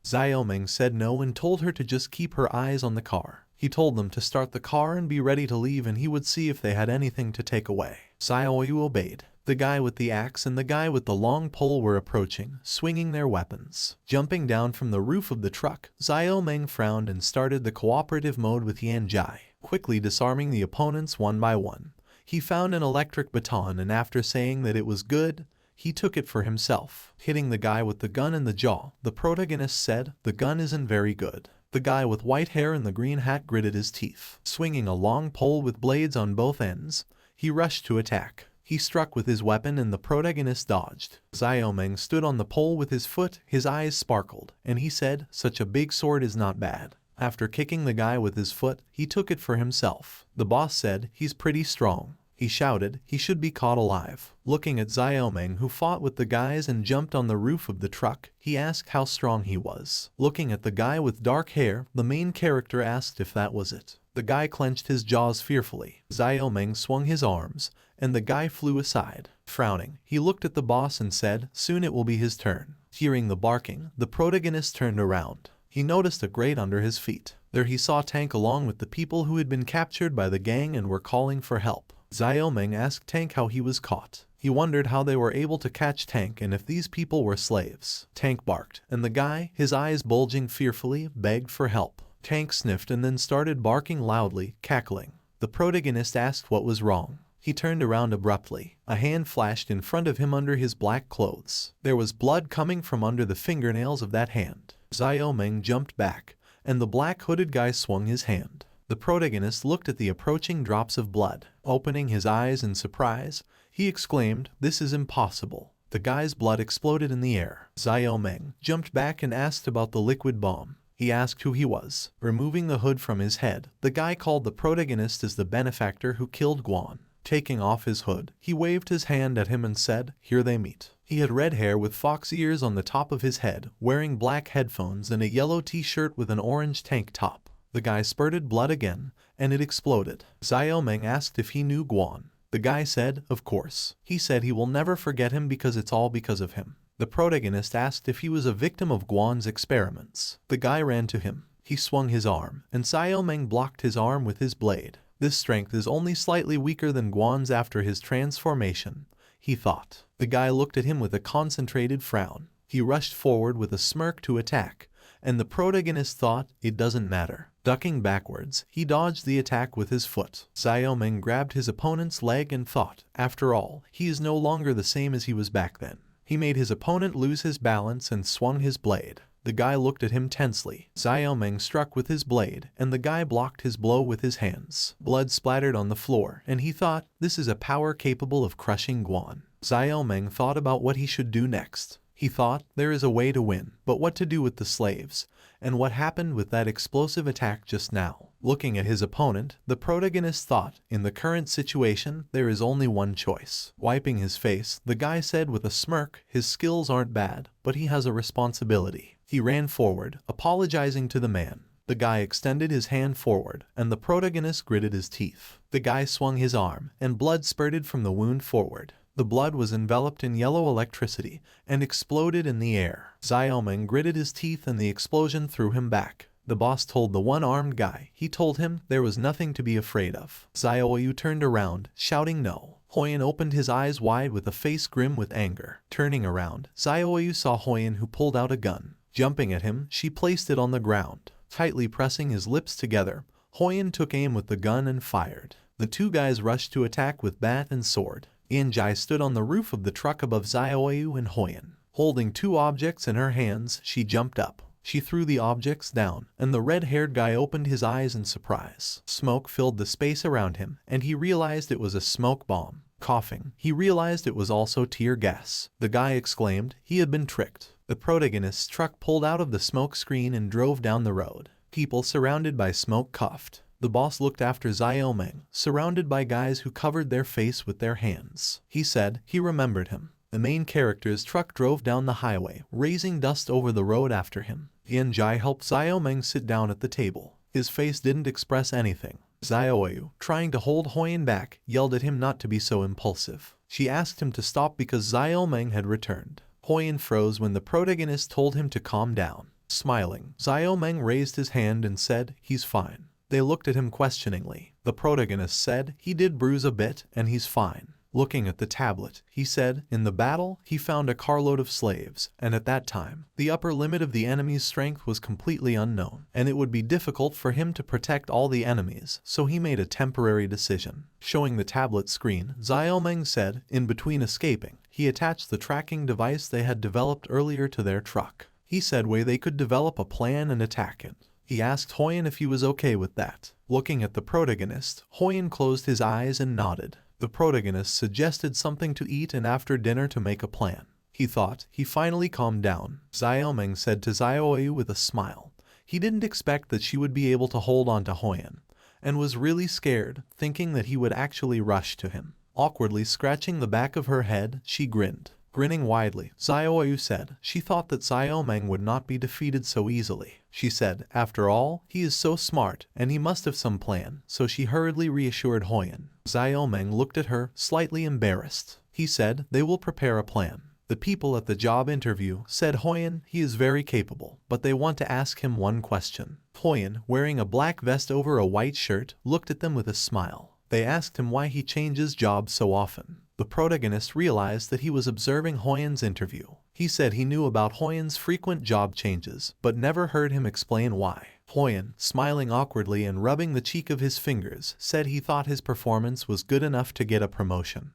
Xiaoming said no and told her to just keep her eyes on the car. He told them to start the car and be ready to leave, and he would see if they had anything to take away. Xiaoyu obeyed. The guy with the axe and the guy with the long pole were approaching, swinging their weapons. Jumping down from the roof of the truck, Xiaoming frowned and started the cooperative mode with Yanjai, quickly disarming the opponents one by one. He found an electric baton, and after saying that it was good, he took it for himself. Hitting the guy with the gun in the jaw, the protagonist said, "The gun isn't very good." The guy with white hair and the green hat gritted his teeth. Swinging a long pole with blades on both ends, he rushed to attack. He struck with his weapon and the protagonist dodged. Xiaoming stood on the pole with his foot, his eyes sparkled, and he said, "Such a big sword is not bad." After kicking the guy with his foot, he took it for himself. The boss said, "He's pretty strong." He shouted, "He should be caught alive." Looking at Xiaoming, who fought with the guys and jumped on the roof of the truck, he asked how strong he was. Looking at the guy with dark hair, the main character asked if that was it. The guy clenched his jaws fearfully. Xiaoming swung his arms, and the guy flew aside. Frowning, he looked at the boss and said, "Soon it will be his turn." Hearing the barking, the protagonist turned around. He noticed a grate under his feet. There he saw Tank along with the people who had been captured by the gang and were calling for help. Xiaoming asked Tank how he was caught. He wondered how they were able to catch Tank and if these people were slaves. Tank barked, and the guy, his eyes bulging fearfully, begged for help. Tank sniffed and then started barking loudly, cackling. The protagonist asked what was wrong. He turned around abruptly. A hand flashed in front of him under his black clothes. There was blood coming from under the fingernails of that hand. Xiaoming jumped back, and the black hooded guy swung his hand. The protagonist looked at the approaching drops of blood. Opening his eyes in surprise, he exclaimed, "This is impossible." The guy's blood exploded in the air. Xiaoming jumped back and asked about the liquid bomb. He asked who he was. Removing the hood from his head, the guy called the protagonist as the benefactor who killed Guan. Taking off his hood, he waved his hand at him and said, "Here they meet." He had red hair with fox ears on the top of his head, wearing black headphones and a yellow t-shirt with an orange tank top. The guy spurted blood again, and it exploded. Xiaoming asked if he knew Guan. The guy said, "Of course." He said he will never forget him because it's all because of him. The protagonist asked if he was a victim of Guan's experiments. The guy ran to him. He swung his arm, and Xiaoming blocked his arm with his blade. This strength is only slightly weaker than Guan's after his transformation, he thought. The guy looked at him with a concentrated frown. He rushed forward with a smirk to attack, and the protagonist thought, "It doesn't matter." Ducking backwards, he dodged the attack with his foot. Xiaoming grabbed his opponent's leg and thought, after all, he is no longer the same as he was back then. He made his opponent lose his balance and swung his blade. The guy looked at him tensely. Xiaoming struck with his blade, and the guy blocked his blow with his hands. Blood splattered on the floor, and he thought, this is a power capable of crushing Guan. Xiaoming thought about what he should do next. He thought, there is a way to win, but what to do with the slaves? And what happened with that explosive attack just now? Looking at his opponent, the protagonist thought, in the current situation, there is only one choice. Wiping his face, the guy said with a smirk, his skills aren't bad, but he has a responsibility. He ran forward, apologizing to the man. The guy extended his hand forward, and the protagonist gritted his teeth. The guy swung his arm, and blood spurted from the wound forward. The blood was enveloped in yellow electricity and exploded in the air. Xiaoming gritted his teeth and the explosion threw him back. The boss told the one-armed guy. He told him there was nothing to be afraid of. Xiaoyu turned around, shouting no. Huoyan opened his eyes wide with a face grim with anger. Turning around, Xiaoyu saw Huoyan, who pulled out a gun. Jumping at him, she placed it on the ground. Tightly pressing his lips together, Huoyan took aim with the gun and fired. The two guys rushed to attack with bat and sword. Yanjai stood on the roof of the truck above Xiaoyu and Huoyan. Holding two objects in her hands, she jumped up. She threw the objects down, and the red-haired guy opened his eyes in surprise. Smoke filled the space around him, and he realized it was a smoke bomb. Coughing, he realized it was also tear gas. The guy exclaimed he had been tricked. The protagonist's truck pulled out of the smoke screen and drove down the road. People surrounded by smoke coughed. The boss looked after Xiaoming, surrounded by guys who covered their face with their hands. He said he remembered him. The main character's truck drove down the highway, raising dust over the road after him. Yan Jai helped Xiaoming sit down at the table. His face didn't express anything. Xiaoyu, trying to hold Huyen back, yelled at him not to be so impulsive. She asked him to stop because Xiaoming had returned. Huyen froze when the protagonist told him to calm down. Smiling, Xiaoming raised his hand and said, "He's fine." They looked at him questioningly. The protagonist said, "He did bruise a bit, and he's fine." Looking at the tablet, he said, "In the battle, he found a carload of slaves, and at that time, the upper limit of the enemy's strength was completely unknown, and it would be difficult for him to protect all the enemies, so he made a temporary decision." Showing the tablet screen, Xiaoming said, in between escaping, he attached the tracking device they had developed earlier to their truck. He said they could develop a plan and attack it. He asked Huyen if he was okay with that. Looking at the protagonist, Huyen closed his eyes and nodded. The protagonist suggested something to eat and after dinner to make a plan. He thought he finally calmed down. Xiaoming said to Xiaoyu with a smile. He didn't expect that she would be able to hold on to Huyen, and was really scared, thinking that he would actually rush to him. Awkwardly scratching the back of her head, she grinned. Grinning widely, Xiaoyu said she thought that Xiaoming would not be defeated so easily. She said, after all, he is so smart, and he must have some plan, so she hurriedly reassured Huyen. Xiaoming looked at her, slightly embarrassed. He said they will prepare a plan. The people at the job interview said Huyen, he is very capable, but they want to ask him one question. Huyen, wearing a black vest over a white shirt, looked at them with a smile. They asked him why he changes jobs so often. The protagonist realized that he was observing Huyen's interview. He said he knew about Huyen's frequent job changes, but never heard him explain why. Huyen, smiling awkwardly and rubbing the cheek of his fingers, said he thought his performance was good enough to get a promotion.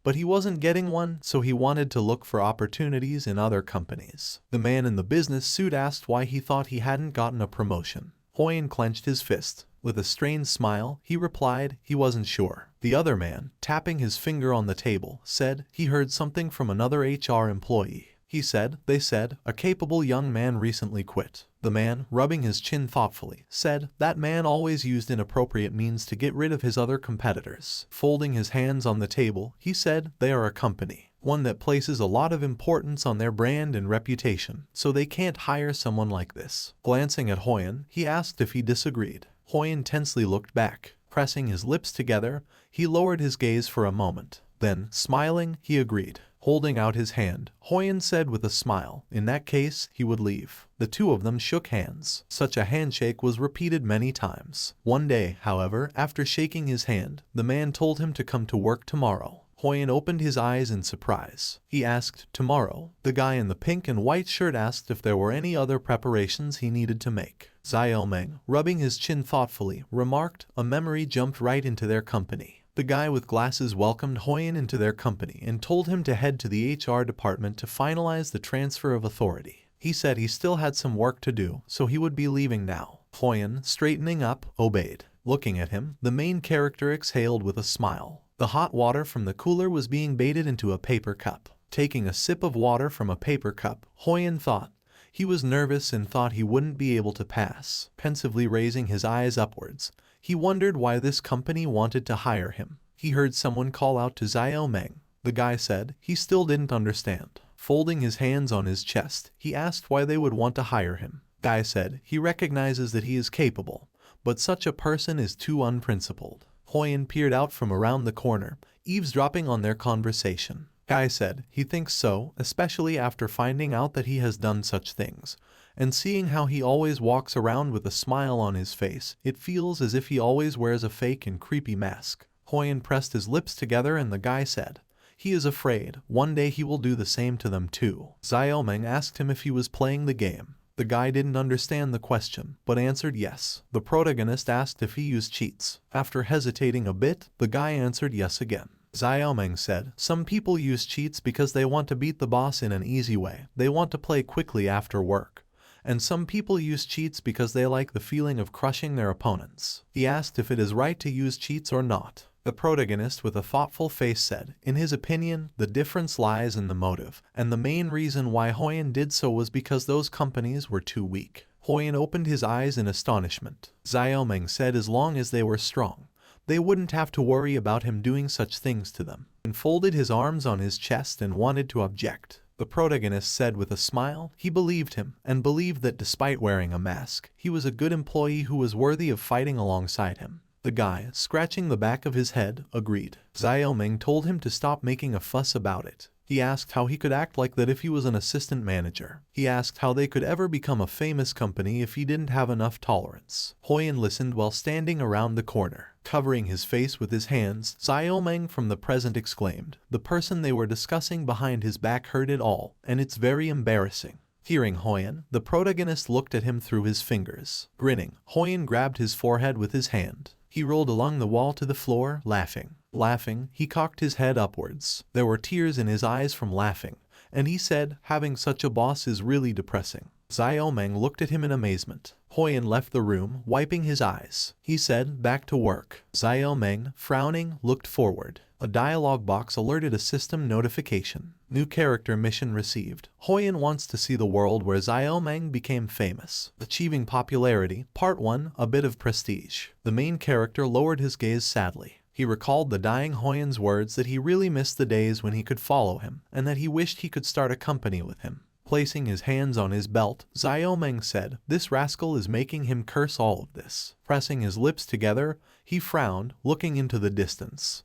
But he wasn't getting one, so he wanted to look for opportunities in other companies. The man in the business suit asked why he thought he hadn't gotten a promotion. Huyen clenched his fist. With a strained smile, he replied he wasn't sure. The other man, tapping his finger on the table, said he heard something from another HR employee. He said, they said, a capable young man recently quit. The man, rubbing his chin thoughtfully, said that man always used inappropriate means to get rid of his other competitors. Folding his hands on the table, he said they are a company, one that places a lot of importance on their brand and reputation, so they can't hire someone like this. Glancing at Huyen, he asked if he disagreed. Huyen tensely looked back. Pressing his lips together, he lowered his gaze for a moment. Then, smiling, he agreed. Holding out his hand, Huyen said with a smile, in that case, he would leave. The two of them shook hands. Such a handshake was repeated many times. One day, however, after shaking his hand, the man told him to come to work tomorrow. Huyen opened his eyes in surprise. He asked, tomorrow? The guy in the pink and white shirt asked if there were any other preparations he needed to make. Xiaoming, rubbing his chin thoughtfully, remarked, a memory jumped right into their company. The guy with glasses welcomed Huyen into their company and told him to head to the HR department to finalize the transfer of authority. He said he still had some work to do, so he would be leaving now. Huyen, straightening up, obeyed. Looking at him, the main character exhaled with a smile. The hot water from the cooler was being baited into a paper cup. Taking a sip of water from a paper cup, Huyen thought. He was nervous and thought he wouldn't be able to pass. Pensively raising his eyes upwards, he wondered why this company wanted to hire him. He heard someone call out to Xiaoming. The guy said he still didn't understand. Folding his hands on his chest, he asked why they would want to hire him. Guy said he recognizes that he is capable, but such a person is too unprincipled. Huyen peered out from around the corner, eavesdropping on their conversation. Guy said he thinks so, especially after finding out that he has done such things, and seeing how he always walks around with a smile on his face, it feels as if he always wears a fake and creepy mask. Huyen pressed his lips together and the guy said, he is afraid one day he will do the same to them too. Xiaoming asked him if he was playing the game. The guy didn't understand the question, but answered yes. The protagonist asked if he used cheats. After hesitating a bit, the guy answered yes again. Xiaoming said, some people use cheats because they want to beat the boss in an easy way. They want to play quickly after work. and some people use cheats because they like the feeling of crushing their opponents. He asked if it is right to use cheats or not. The protagonist with a thoughtful face said, in his opinion, the difference lies in the motive, and the main reason why Hoyan did so was because those companies were too weak. Hoyan opened his eyes in astonishment. Xiaoming said as long as they were strong, they wouldn't have to worry about him doing such things to them, and folded his arms on his chest and wanted to object. The protagonist said with a smile he believed him, and believed that despite wearing a mask, he was a good employee who was worthy of fighting alongside him. The guy, scratching the back of his head, agreed. Xiaoming told him to stop making a fuss about it. He asked how he could act like that if he was an assistant manager. He asked how they could ever become a famous company if he didn't have enough tolerance. Hoyan listened while standing around the corner. Covering his face with his hands, Xiaoming from the present exclaimed, the person they were discussing behind his back heard it all, and it's very embarrassing. Hearing Hoyan, the protagonist looked at him through his fingers. Grinning, Hoyan grabbed his forehead with his hand. He rolled along the wall to the floor, laughing. Laughing, he cocked his head upwards. There were tears in his eyes from laughing, and he said, having such a boss is really depressing. Xiaoming looked at him in amazement. Hoyan left the room, wiping his eyes. He said, back to work. Xiaoming, frowning, looked forward. A dialog box alerted a system notification. New character mission received. Hoyan wants to see the world where Xiaoming became famous. Achieving popularity. Part 1, a bit of prestige. The main character lowered his gaze sadly. He recalled the dying Hoyan's words that he really missed the days when he could follow him, and that he wished he could start a company with him. Placing his hands on his belt, Xiaoming said, this rascal is making him curse all of this. Pressing his lips together, he frowned, looking into the distance.